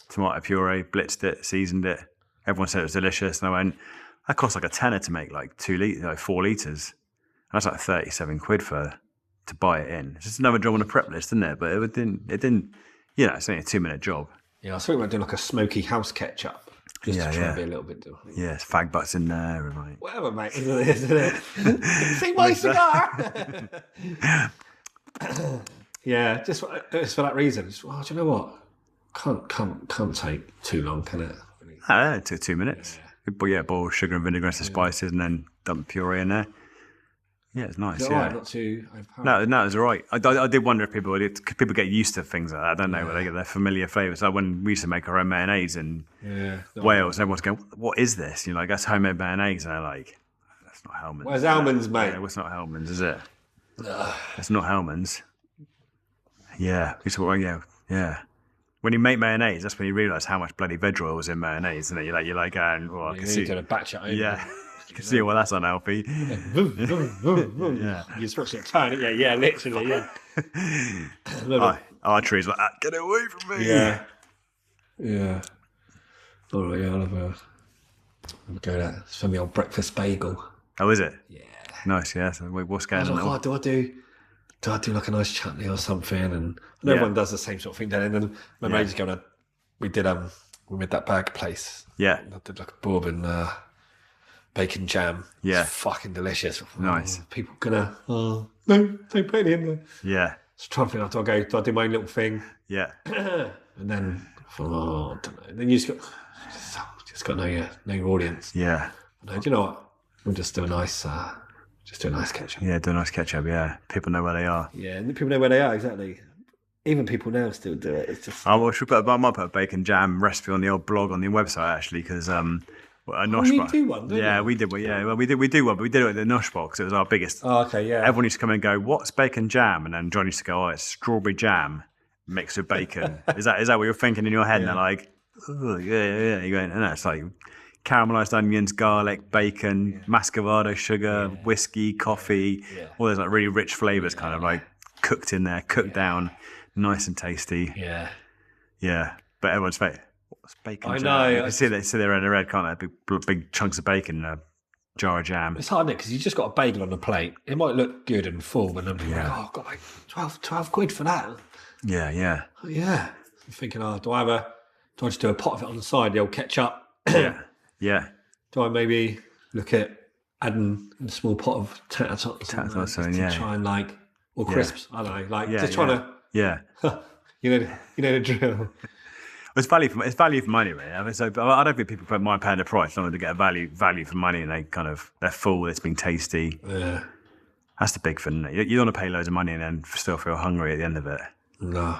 tomato puree, blitzed it, seasoned it. Everyone said it was delicious. And I went, that costs like a tenner to make like 4 litres. And that's like 37 quid to buy it in. It's just another job on the prep list, isn't it? But it didn't, it's only a 2-minute job. Yeah, I thought we were doing like a smoky house ketchup. Just to try and be a little bit different. Yeah, it's fag butts in there. And like... Whatever, mate, isn't it? See my cigar! Yeah, just it's for that reason. Do you know what? Can't take too long, can it? It took 2 minutes. Yeah. Boil sugar and vinegar and some spices and then dump puree in there. Yeah, it's nice. Right, not too overpowering. No, it was all right. I did wonder if people get used to things like that. I don't know, but they get their familiar flavours. Like when we used to make our own mayonnaise in Wales, everyone's going, "What is this?" You're like, "That's homemade mayonnaise," and they're like, "That's not Hellman's." Where's Hellman's, mate? Yeah, it's not Hellman's, is it? It's not Hellman's. Yeah, yeah. when you make mayonnaise, that's when you realise how much bloody veg oil was in mayonnaise, isn't it? You're like going, well, I can see. You're going to batch it over. Yeah, you can see why that's unhealthy. Yeah. You're supposed to turn it. Yeah, literally, yeah. Archery's like that. Get it away from me. Yeah. Yeah. All right, yeah, I'll go there. It's for me old breakfast bagel. Oh, is it? Yeah. Nice, yeah. So what's going I was on? like, do I do like a nice chutney or something? And everyone does the same sort of thing then. And then my mate's going to, we made that burger place. Yeah. I did like a bourbon bacon jam. Yeah. It's fucking delicious. Nice. People gonna, no, don't put any in there. Yeah. So trying to think, do I do my own little thing? Yeah. And then, I don't know. And then you just got no audience. Yeah. No, do you know what? We'll just do a nice ketchup. Yeah, do a nice ketchup, yeah. People know where they are. Yeah, and people know where they are, exactly. Even people now still do it. It's just... I might put a bacon jam recipe on the old blog on the website, actually, because you do one, don't you? we did one. Yeah, well, we do one, but we did it at the Nosh box. It was our biggest. Oh, okay, yeah. Everyone used to come in and go, "What's bacon jam?" And then John used to go, "Oh, it's strawberry jam mixed with bacon." is that what you're thinking in your head? And they're like, "Oh, yeah." You're going, no, it's like caramelized onions, garlic, bacon, muscovado, sugar, whiskey, coffee, all those like really rich flavors, kind of like cooked in there, cooked down, nice and tasty. Yeah. Yeah, but everyone's like, "What's bacon?" I jam? know. You see they're in the red, can't they? Big chunks of bacon in a jar of jam. It's hard, isn't it? Because you just got a bagel on the plate. It might look good and full, but then people are like, I've got like 12 quid for that. Yeah. Oh, yeah. I'm thinking, do I just do a pot of it on the side, the old ketchup? Yeah. Do I maybe look at adding a small pot of tater tots to try and or crisps? I don't know, just trying to. Yeah. You know the drill. It's value for money, really. I mean, so I don't think people mind paying the price. Long as they get a value for money, and they're full. It's been tasty. Yeah. That's the big thing. You don't want to pay loads of money and then still feel hungry at the end of it. No.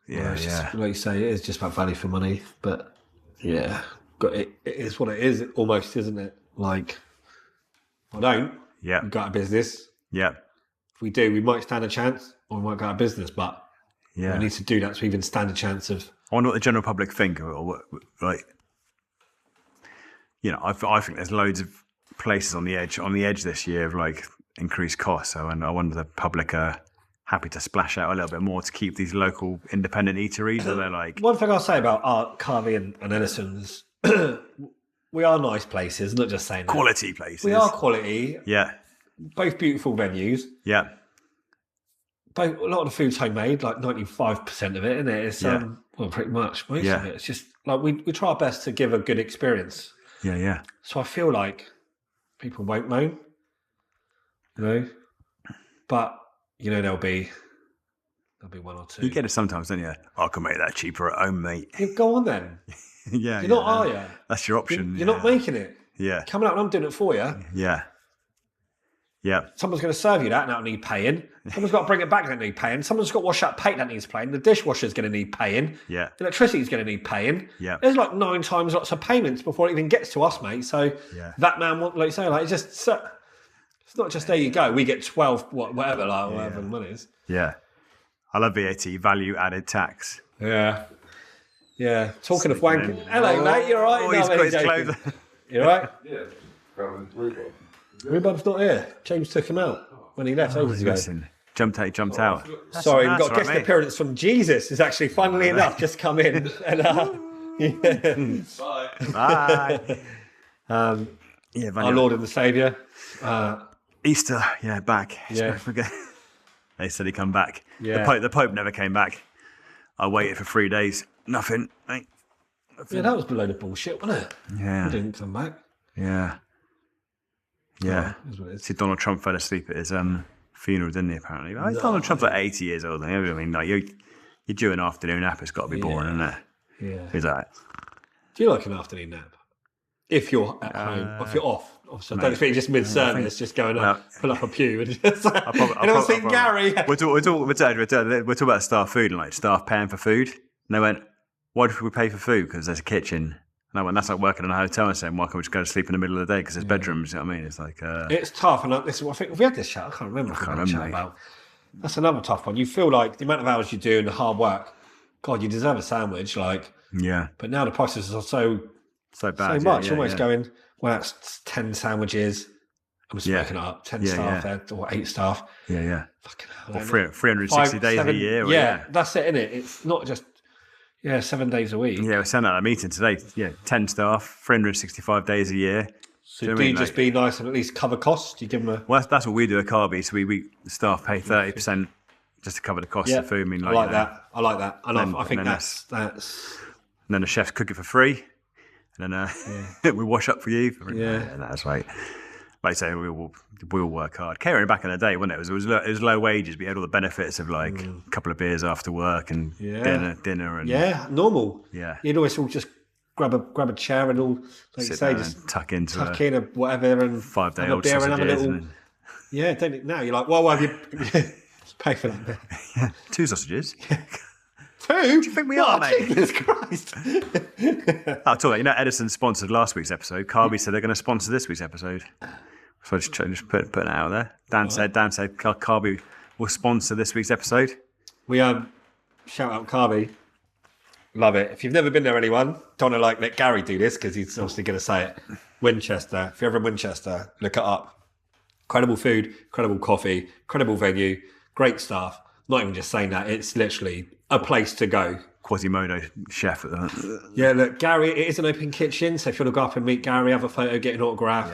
Yeah. Just, like you say, it is just about value for money. But yeah, it is what it is. Almost, isn't it? Like, I don't. Yeah. We've got a business. Yeah. If we do, we might stand a chance, or we might go out of business. But we need to do that to even stand a chance of. I wonder what the general public think, or like. I think there's loads of places on the edge this year of like increased costs. So, and I wonder if the public are happy to splash out a little bit more to keep these local independent eateries. Or they're like, one thing I'll say about Art Carvey and Ellison's, we are nice places. Not just saying quality places. We are quality. Yeah. Both beautiful venues. Yeah. A lot of the food's homemade, like 95% of it, isn't it? It's well, pretty much most of it. It's just like we try our best to give a good experience. Yeah. So I feel like people won't moan, but there'll be one or two. You get it sometimes, don't you? I can make that cheaper at home, mate. Go on then. Yeah. You're not, are you? That's your option. You're not making it. Yeah. Coming out and I'm doing it for you. Yeah. Yeah. Someone's going to serve you that and that'll need paying. Someone's got to bring it back that need paying. Someone's got to wash that plate that needs paying. The dishwasher's going to need paying. Yeah. Electricity's going to need paying. Yeah. There's like 9 times lots of payments before it even gets to us, mate. So that man, like you say, it's just, it's not just there you go. We get 12, whatever the money is. Yeah. I love VAT, value added tax. Yeah. Yeah. Talking of wanking. Hello, mate. You all right? Oh, he's got his clothes. You all right? Yeah. Rhubarb's not here. James took him out when he left ages ago. Listen, jumped out. Sorry, we've got a right, guest mate. appearance from Jesus. Is actually, funnily enough, just come in. And, Bye. Our Lord and the Saviour. Easter, back. Yeah. They said he'd come back. Yeah. The Pope never came back. I waited for 3 days. Nothing. Yeah, that was a load of bullshit, wasn't it? Yeah. He didn't come back. Yeah. Yeah. Oh, is what it is. See, Donald Trump fell asleep at his funeral, didn't he, apparently? Donald Trump's like 80 years old. I mean, like, you're due an afternoon nap. It's got to be boring, isn't it? Yeah. He's like, do you like an afternoon nap? If you're at home, if you're off. So I don't expect you just mid-service, just going up, pull up a pew and just... and I was thinking, Gary... We're talking about staff food and like staff paying for food. And they went, why do we pay for food? Because there's a kitchen. And I went, that's like working in a hotel and saying, why can't we just go to sleep in the middle of the day? Because there's bedrooms, you know what I mean? It's like... It's tough. And this is what I think we had this chat. I can't remember. I can't remember. About That's another tough one. You feel like the amount of hours you do and the hard work, God, you deserve a sandwich. Like, Yeah. but now the prices are so Bad. much. Yeah, Almost yeah. going, well, that's 10 sandwiches. I'm just Yeah. making it up. 10 Yeah, staff yeah. there, or 8 staff. Yeah, yeah. Fucking Or hell. 360 days 7 a year. Yeah, that's it, isn't it? It's not just 7 days a week. Yeah, we sent out a meeting today. Yeah, 10 staff, 365 days a year. So Do you know do what I you mean? just Like- be nice and at least cover costs? Do you give them a... Well, that's what we do at Carby. So the staff pay 30% just to cover the cost of food. I mean, I like you know, that. I like that. And Then- I think and then that's... And then the chefs cook it for free. And then we wash up for you. Yeah. That's right. Like I say, we all work hard. Catering back in the day, wasn't it? It was low wages, but you had all the benefits of like a couple of beers after work and dinner and Yeah, normal. Yeah. You'd always all just grab a chair and all, like you sit say, down just and tuck into tuck a in or whatever and 5-day have a old beer and have a sausages little... and Yeah, don't now you're like, well, have you... pay for that. 2 sausages. 2? Do you think we are, mate? Jesus Christ. I'll tell you, Edison sponsored last week's episode. Carby said they're going to sponsor this week's episode. So I just put it out there. Dan said Carby will sponsor this week's episode. We shout out Carby. Love it. If you've never been there, anyone, don't want to like let Gary do this because he's obviously going to say it. Winchester. If you're ever in Winchester, look it up. Incredible food, incredible coffee, incredible venue, great staff. Not even just saying that, it's literally a place to go. Quasimodo chef. Yeah, look, Gary, it is an open kitchen, so if you want to go up and meet Gary, have a photo, get an autograph,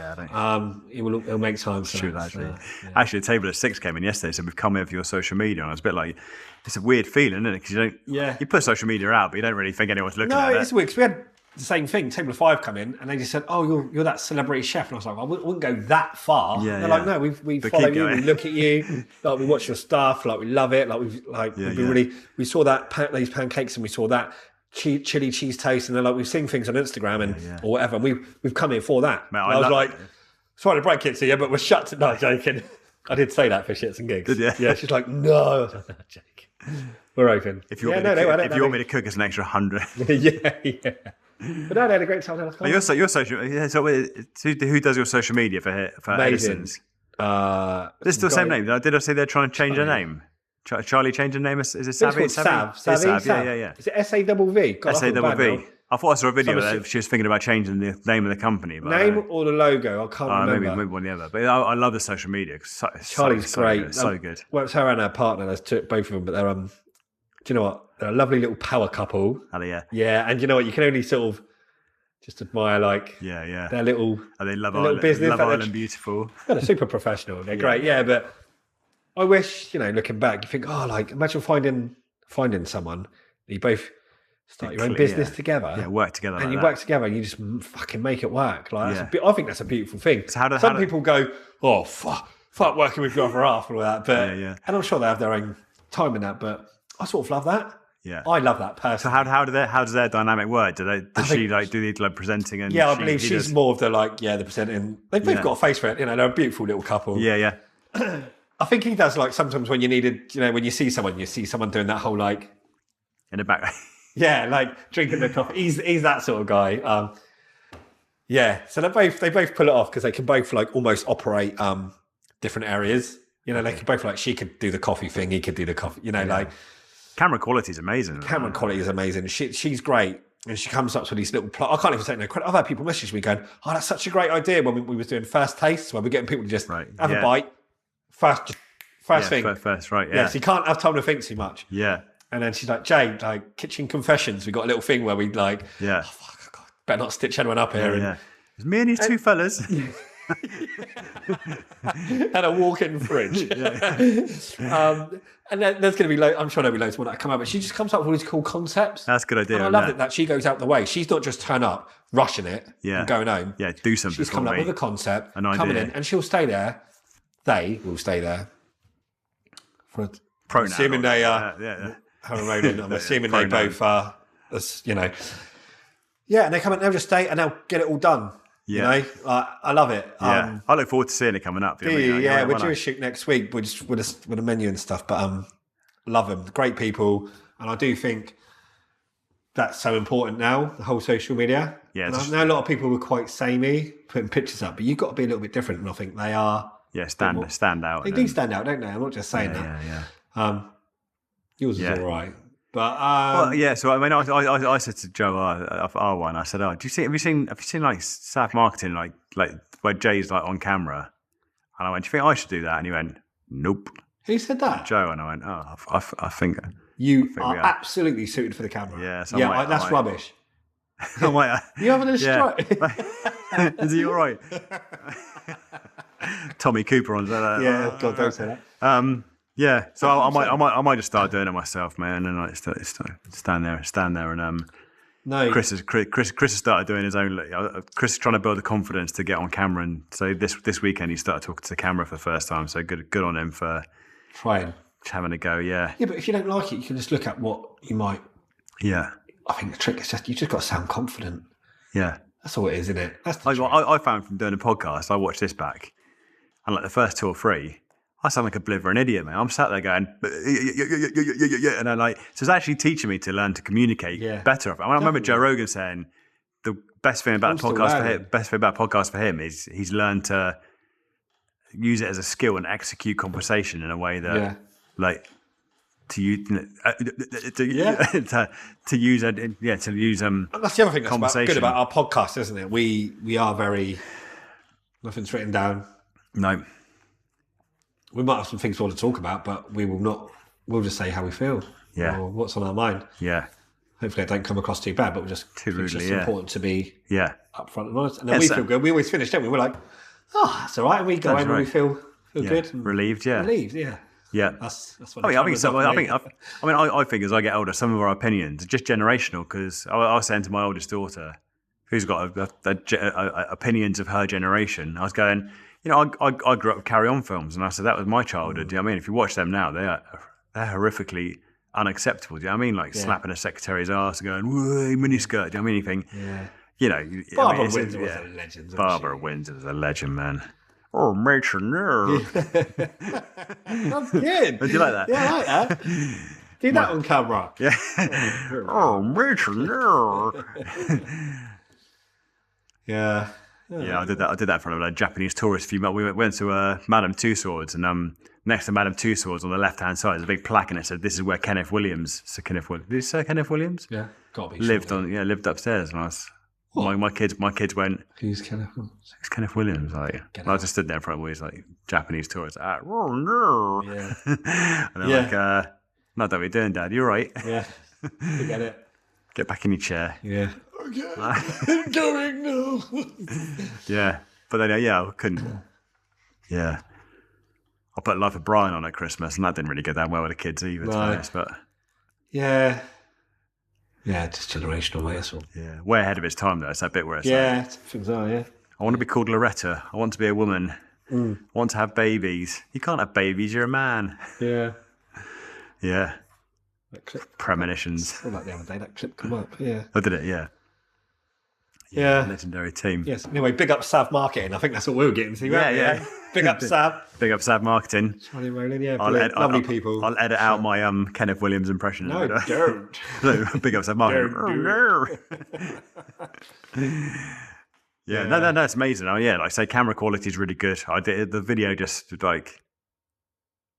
he'll make time for True, that. actually. So, Actually, the table at 6 came in yesterday, so we've come in for your social media, and it's a bit like, it's a weird feeling, isn't it? Because you don't, Yeah. you put social media out, but you don't really think anyone's looking at No, it. it's weird because we had the same thing. Table of 5 come in, and they just said, "Oh, you're that celebrity chef," and I was like, "I wouldn't go that far." Yeah, They're yeah. like, "No, we But follow keep you, we going. look at you, like we watch your stuff, like we love it, like we've been yeah. really. We saw these pancakes, and we saw that chili cheese toast, and they're like, we've seen things on Instagram and or whatever, and we've come here for that." Mate, And I was love- like, "Sorry to break it to you, but we're shut to." No, joking. I did say that for shits and gigs. Did you? Yeah, she's like, "No," I was like, "No, joking. We're open." If you want me to me to cook us an extra 100. yeah. But no, they had a great time. They're like, But your social, yeah, so who does your social media for Amazing. Edison's? Is it still the same name? Did I say they're trying to change their name? Charlie changed their name? Is it It's Savvy? called Sav. Sav, yeah. Is it S-A-V-V? God, I feel bad SAVV. now. I thought I saw a video Some where she was thinking about changing the name of the company. But Name or the logo? I can't remember. maybe one of the other. But I love the social media. Charlie's so great. Good, so good. Well, it's her and her partner. There's both of them, but they're do you know what? They're a lovely little power couple. Oh, yeah. Yeah, and you know what? You can only sort of just admire like Yeah. their little. And they love little Island. business Love that they- Island Beautiful. They're super professional. They're great. Yeah, but I wish looking back, you think, imagine finding someone that you both start your own business together. Yeah, work together and like you that. work together and you just fucking make it work. Like I think that's a beautiful thing. So how do- Some people go, "Oh fuck working with your other half" and all that, but Yeah. and I'm sure they have their own time in that. But I sort of love that. Yeah. I love that So person. how does their dynamic work? Does she do the presenting and I believe he she's does- more of the the presenting. They've both got a face for it. They're a beautiful little couple. Yeah. I think he does sometimes when you needed, when you see someone doing that whole In the back. Yeah, drinking the coffee. He's that sort of guy. So they both pull it off because they can both almost operate different areas. They could both she could do the coffee thing, he could do the coffee. Camera quality is amazing. Camera quality is amazing. She's great, and she comes up with these little. I can't even take no credit. I've had people message me going, "Oh, that's such a great idea." When we was doing first tastes, where we're getting people to just have a bite, first thing. First, right? So you can't have time to think too much. Yeah. And then she's like, "Jay, kitchen confessions. We got a little thing where we Yeah. oh, fuck, God, better not stitch anyone up here." Yeah. It's me and these two fellas. And a walk-in fridge. And then there's going to be, I'm sure there'll be loads more that come out, but she just comes up with all these cool concepts. That's a good idea. And I love it that she goes out the way. She's not just turn up, rushing it, and going home. Yeah, do something. She's coming up with a concept, An coming idea. in, and she'll stay there. They will stay there for Pronoun. assuming they Yeah. Helen Roden. I'm assuming they Pronoun. both are, Yeah, and they come in, they'll just stay, and they'll get it all done. Yeah. I love it. Yeah. I look forward to seeing it coming up. We're doing a shoot next week with a menu and stuff, but love them. Great people, and I do think that's so important now. The whole social media. Yeah, and it's I know a lot of people were quite samey putting pictures up, but you've got to be a little bit different. And I think they are Yeah, stand out. They and do then- stand out, don't they? I'm not just saying that. yeah. Yours is Yeah. all right, but Well, yeah. So I mean, I said to Joe R1, I said, "Oh, have you seen like South Marketing, like where Jay's like on camera?" And I went, "Do you think I should do that?" And he went, "Nope." who said that? Joe, and I went, "Oh, I think." You we are are. absolutely suited for the camera. Yeah, so I might- that's I might- rubbish. I might, You having a Yeah. stroke? Is he all right? Tommy Cooper on that. Yeah, God, don't say that. Yeah, so I might just start doing it myself, man, and like stand there, and No, Chris has started doing his own. Chris is trying to build the confidence to get on camera, and so this weekend he started talking to the camera for the first time. So good on him for trying. having a go. Yeah, Yeah, but if you don't like it, you can just look at what you might. yeah, I think the trick is just you just got to sound confident. yeah. That's all it is, isn't it? That's the trick. I found from doing a podcast, I watched this back, and like the first 2 or 3, I sound like a blithering idiot, man. I'm sat there going, yeah, and I like, so it's actually teaching me to learn to communicate better. I remember Joe Rogan saying the best thing about podcast for him is he's learned to use it as a skill and execute conversation in a way that, like, to use to use That's the other thing that's good about our podcast, isn't it? We are very nothing's written down. No. We might have some things we want to talk about, but we will not. We'll just say how we feel, or what's on our mind. Yeah. Hopefully, it don't come across too bad, but we're just Too rudely, it's just yeah. important to be upfront and honest. And then Yeah, we so- feel good. We always finish, don't we? We're like, oh, that's all right. And we go That's in and we right. feel good, and Relieved, yeah. relieved. Yeah, Yeah. that's what. I think so. I think as I get older, some of our opinions are just generational. Because I was saying to my oldest daughter, who's got opinions of her generation, I was going, I grew up with Carry On films, and I said that was my childhood. Do you know what I mean? If you watch them now, they're horrifically unacceptable. Do you know what I mean? Like slapping a secretary's ass and going, "Whoa, miniskirt." Do you know what I mean? Anything? Yeah. Barbara Windsor was a legend. wasn't Barbara Windsor is a legend, man. Oh, missionary. That's good. Do you like that? Yeah, I like that. Do that on camera. Yeah. Oh, missionary. Yeah. Yeah, I did that in front of a Japanese tourist. We went to Madame Tussauds, and next to Madame Tussauds on the left-hand side, there's a big plaque, and it said, "This is where Kenneth Williams." So Did you say Kenneth Williams? Yeah. Gotta be Lived upstairs, and I was. My kids went, Who's Kenneth? "It's Kenneth Williams." Like, I just stood there in front of all these like Japanese tourists. Oh no! Yeah. And they're like, "Not that we're doing, Dad. You're right. Yeah. Forget it. Get back in your chair." Yeah. Okay. I'm going now. Yeah, but then I couldn't. Yeah, I put Life of Brian on at Christmas, and that didn't really go down well with the kids either. To be honest, but Yeah. Yeah, just generational, mate. That's all. yeah, way ahead of its time though. It's that bit where it's like, Yeah, things are, yeah. I want to be called Loretta. I want to be a woman. I want to have babies. You can't have babies. You're a man. Yeah. Yeah, That clip. premonitions. What about the other day? That clip come up. Yeah. I did it. Yeah. Yeah. Legendary team. Yes. Anyway, big up Sav Marketing. I think that's what we were getting to. Yeah, weren't we? yeah. Big up Sav. Big up Sad Marketing. Charlie Rowland, yeah. I'll Brilliant. ed- Lovely I'll- people. I'll edit out my Kenneth Williams impression. No, don't. No, big up Sad Marketing. Don't Yeah, no, it's amazing. Oh, yeah, like I say, camera quality is really good. I did the video just like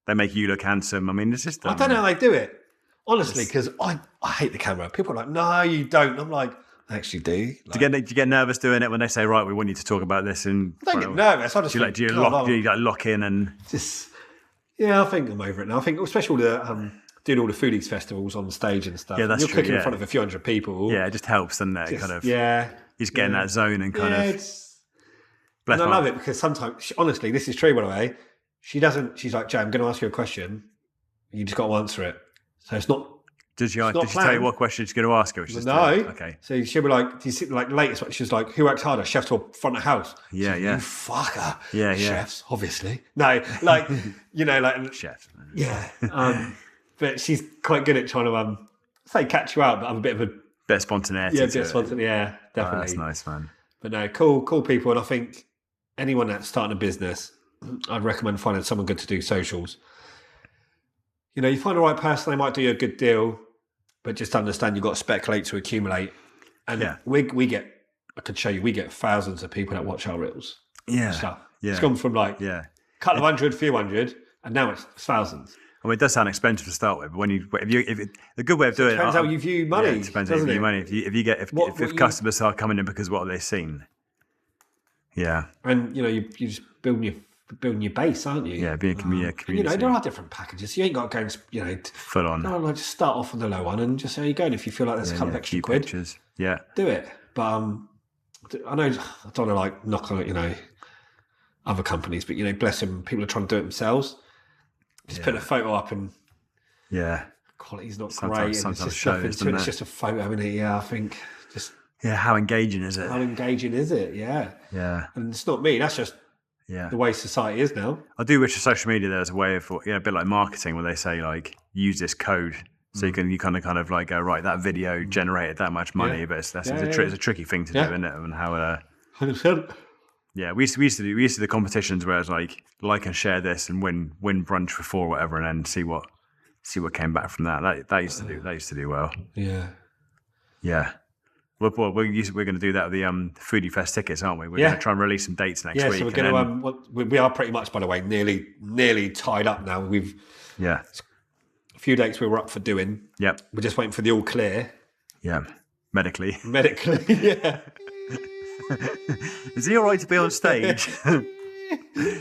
they make you look handsome. I mean, it's just I don't know how they do it. Honestly, because I hate the camera. People are like, no, you don't. I'm like, I actually do. Like, Do you get nervous doing it when they say, right, we want you to talk about this? And I don't get nervous. I just do you, think, do you God, lock, do you like lock in and just I think I'm over it now. I think, especially all the doing all the foodies festivals on stage and stuff. Yeah, that's You're true, cooking in yeah. front of a few hundred people. yeah, it just helps, doesn't it? Just- Kind of, yeah, you just get in that zone and kind yeah. of. It's, Bless and I my- love it because sometimes, honestly, this is true. By the way, she's like, Joe, I'm going to ask you a question. You just got to answer it. So it's not. Did she not tell you planned. what question she's going to ask her? She's just, No. Okay. So she'll be like, do you see, like latest one? She was like, who works harder, chefs or front of house? Yeah, She's like, yeah. You fucker. Yeah, yeah. Chefs, obviously. No, like, like, Chef. yeah. But she's quite good at trying to, say catch you out, but have a bit of a, Bit of spontaneity. yeah, to bit of it. spontaneity. Yeah, Oh, definitely. that's nice, man. But no, cool people. And I think anyone that's starting a business, I'd recommend finding someone good to do socials. You find the right person, they might do you a good deal, but just understand you've got to speculate to accumulate. And Yeah. we get, I could show you, we get thousands of people that watch our reels. Yeah. Stuff. Yeah. It's gone from like Yeah. couple of hundred, few hundred, and now it's thousands. I mean, it does sound expensive to start with, but the good way of doing Depends it. how you view money. Yeah, it depends how you view money. If customers are coming in because what have they seen? Yeah. And you're just building your base, aren't you? Yeah, being a community. And, there are different packages. You ain't got to go and full on. No, just start off on the low one and just say you go. And if you feel like there's a couple of extra quid, pictures. Yeah, do it. But I know I don't want to knock on other companies, but bless them, people are trying to do it themselves. Just put a photo up and quality's not great. And it's just nothing to it. It's just a photo, isn't it? Yeah, I think just how engaging is it? How engaging is it? Yeah, yeah. And it's not me. That's just the way society is now. I do wish social media there's a way of a bit like marketing where they say like use this code. So you kind of like go right. That video generated that much money, but it's a tricky thing to do, isn't it? And how 100%. Yeah, we used to do the competitions where it's like and share this and win brunch for 4 or whatever, and then see what came back from that. That used to do well. Yeah, yeah. We're going to do that with the Foodie Fest tickets, aren't we? We're going to try and release some dates next week. So we're going to. We are pretty much, by the way, nearly tied up now. We've a few dates we were up for doing. Yep. We're just waiting for the all clear. Yeah. Medically, yeah. Is he all right to be on stage?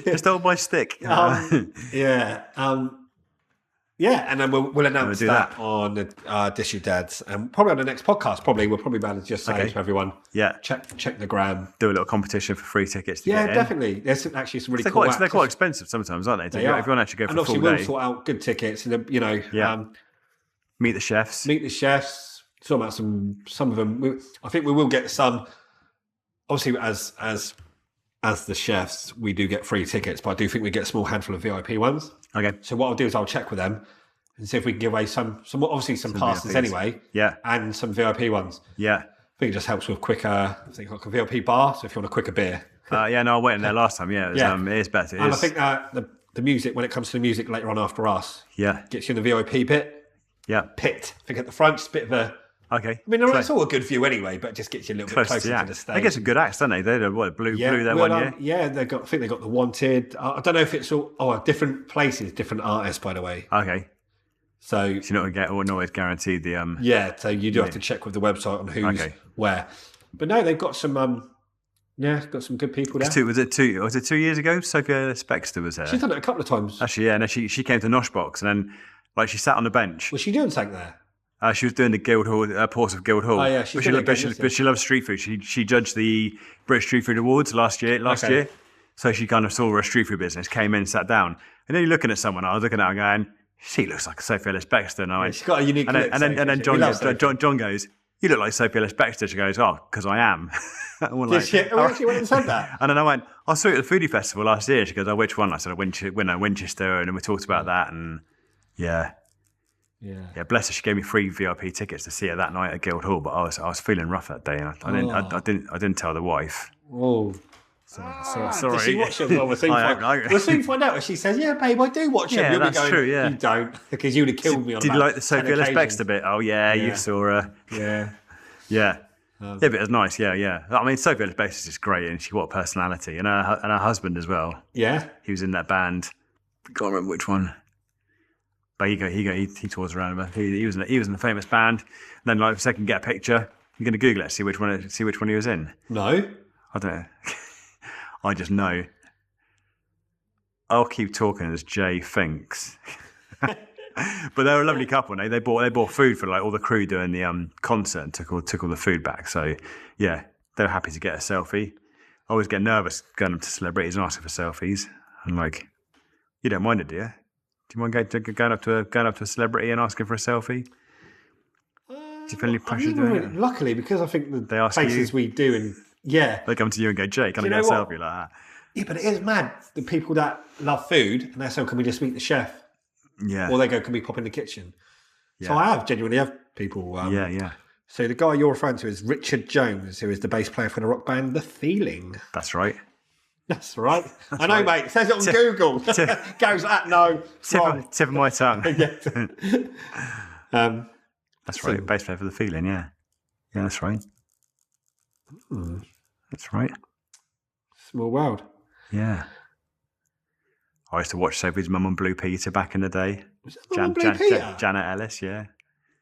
Just hold my stick. Yeah. And then we'll announce that on Dish Your Dads, and probably on the next podcast. We'll probably be able to just say to everyone, check the gram, do a little competition for free tickets. Definitely. There's actually some really cool. They're quite expensive sometimes, aren't they? They are. If you want to actually go for a full day, and obviously we'll sort out good tickets, and meet the chefs. Talk about some of them. I think we will get some. Obviously, as the chefs, we do get free tickets, but I do think we get a small handful of VIP ones. Okay. So what I'll do is I'll check with them and see if we can give away some passes VIPs. Anyway. Yeah. And some VIP ones. Yeah. I think it just helps with quicker. I think like a VIP bar. So if you want a quicker beer. I went in there last time. Yeah. It is better. I think the music, when it comes to the music later on after us, gets you in the VIP bit. Yeah. Pit. I think at the front, just a bit of a. Okay. I mean, it's all a good view anyway, but it just gets you a little bit closer to the stage. They get some good acts, don't they? They did Blue there 1 year. Yeah, I think they got The Wanted. I don't know if it's all different places, different artists, by the way. Okay. So you're not always guaranteed the Yeah, so you do have to check with the website on who's where. But no, they've got some got some good people there. Was it 2 years ago? Sophia Spexter was there. She's done it a couple of times. Actually, yeah. No, she came to Noshbox and then she sat on the bench. Was she doing something there? She was doing the Guildhall, Port of Guildhall. Oh yeah, but she loves street food. She judged the British Street Food Awards last year. So she kind of saw her street food business, came in, sat down, and then you're looking at someone. I was looking at her going, "She looks like Sophie Ellis Bextor." And I went, she's got a unique look. And then John goes, "You look like Sophie Ellis Bextor." She goes, "Oh, because I am." Did she actually went and said that? And then I went, "I saw you at the Foodie Festival last year." She goes, "Oh, which one?" I said, "Winchester," and then we talked about that, and yeah. Yeah, bless her. She gave me free VIP tickets to see her that night at Guildhall, but I was feeling rough that day, and I didn't tell the wife. Oh, sorry. Does she watch them? Well, we'll soon find out. If she says, "Yeah, babe, I do watch them," you'll be going, "True, yeah. You don't," because you would have killed me on that. Did you like the Sophie Ellis Bextor bit? Oh yeah, you saw her. Yeah. But it was nice. Yeah. I mean, Sophie Ellis Bextor is just great, and what a personality, and her husband as well. Yeah, he was in that band. I can't remember which one. But he tours around. He was in a famous band. And then, second, get a picture. You're going to Google it, see which one he was in. No, I don't know. I just know. I'll keep talking as Jay thinks. But they're a lovely couple. They bought food for all the crew doing the concert and took all the food back. So yeah, they were happy to get a selfie. I always get nervous going up to celebrities and asking for selfies. I'm like, you don't mind it, do you? Do you mind going up to a celebrity and asking for a selfie? Do you feel any pressure doing it? Luckily, because I think the places we do, and they come to you and go, "Jay, can I get a selfie like that?" Yeah, but it is mad. The people that love food and they say, "Can we just meet the chef?" Yeah. Or they go, "Can we pop in the kitchen?" Yeah. So I genuinely have people. Yeah. So the guy you're referring to is Richard Jones, who is the bass player for the rock band The Feeling. That's right. That's right. I know, mate. It says it on Google. Goes at no. Tip of my tongue. That's right. So, bass player for The Feeling. Yeah. Yeah, that's right. That's right. Small world. Yeah. I used to watch Sophie's mum on Blue Peter back in the day. Was that Mum and Blue Peter? Janet Ellis, yeah.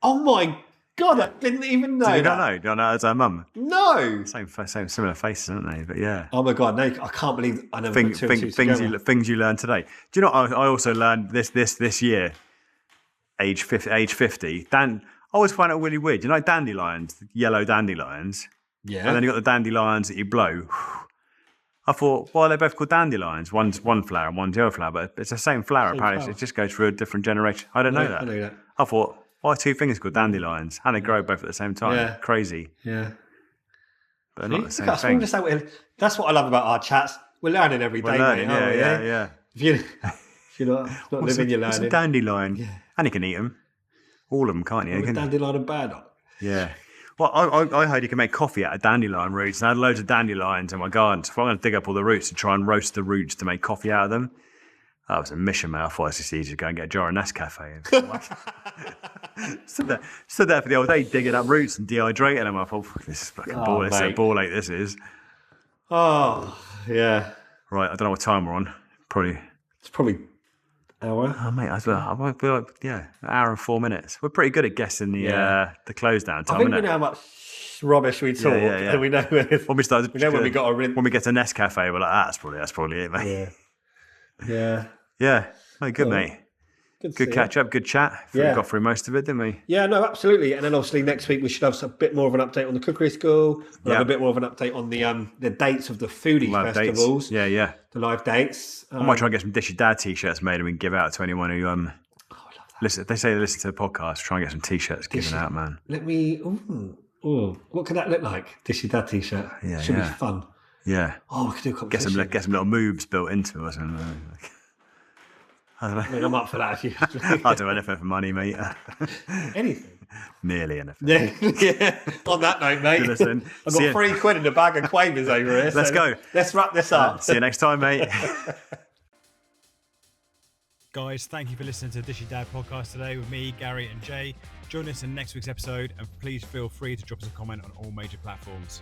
Oh my God, I didn't even know. You don't know? You don't know as her mum? No. Same, similar faces, aren't they? But yeah. Oh my God, no, I can't believe I never put two and two together. Things you learn today. Do you know what I also learned this year, age 50, I always find it really weird. You know, like dandelions, yellow dandelions? Yeah. And then you got the dandelions that you blow. I thought, well, they're both called dandelions. One's one flower and one's the other flower, but it's the same flower, apparently. flower. It just goes through a different generation. I don't know that. I know that. I thought, why are two things called dandelions? And they grow both at the same time. Yeah. Crazy. Yeah. But they're not the same That's thing. that's what I love about our chats. We're learning every day, mate, aren't we? Yeah. If you're not living, you're What's a learning. dandelion? Yeah. And you can eat them. All of them, can't you? With dandelion and burdock. Yeah. Well, I heard you can make coffee out of dandelion roots, and I had loads of dandelions in my garden. So I'm going to dig up all the roots and try and roast the roots to make coffee out of them. That was a mission, mate. I thought it was just easy to go and get a jar of Nescafe. Stood there for the old day, digging up roots and dehydrating them. I thought, this is fucking ball. This is a ball like this is. Oh, yeah. Right, I don't know what time we're on. It's probably hour. Oh, mate, I might be like, an hour and 4 minutes. We're pretty good at guessing the close down time, I think isn't we it? know how much rubbish we talk, yeah. and we know when When we started, when we got a rinse. when we get to Nescafe, we're like, that's probably it, mate. Yeah. Yeah. No, good, mate. Good catch up, good chat. We got through most of it, didn't we? Yeah, no, absolutely. And then obviously next week we should have a bit more of an update on the cookery school. We'll have a bit more of an update on the dates of the foodie festivals. Dates. Yeah. The live dates. I might try and get some Dishy Dad t-shirts made and we can give out to anyone who listen. They say they listen to the podcast. Try and get some t-shirts given out, man. Let me. Ooh, what could that look like? Dishy Dad t-shirt. Yeah, should be fun. Yeah. Oh, we could do a competition. Get some little moves built into us. And, I don't know. I mean, I'm up for that. I'll do anything for money, mate. Anything. Nearly anything. Yeah. On that note, mate. Listen, I've got £3 in a bag of Quavers over here. Let's go. Let's wrap this up. See you next time, mate. Guys, thank you for listening to Dishy Dad podcast today with me, Gary and Jay. Join us in next week's episode and please feel free to drop us a comment on all major platforms.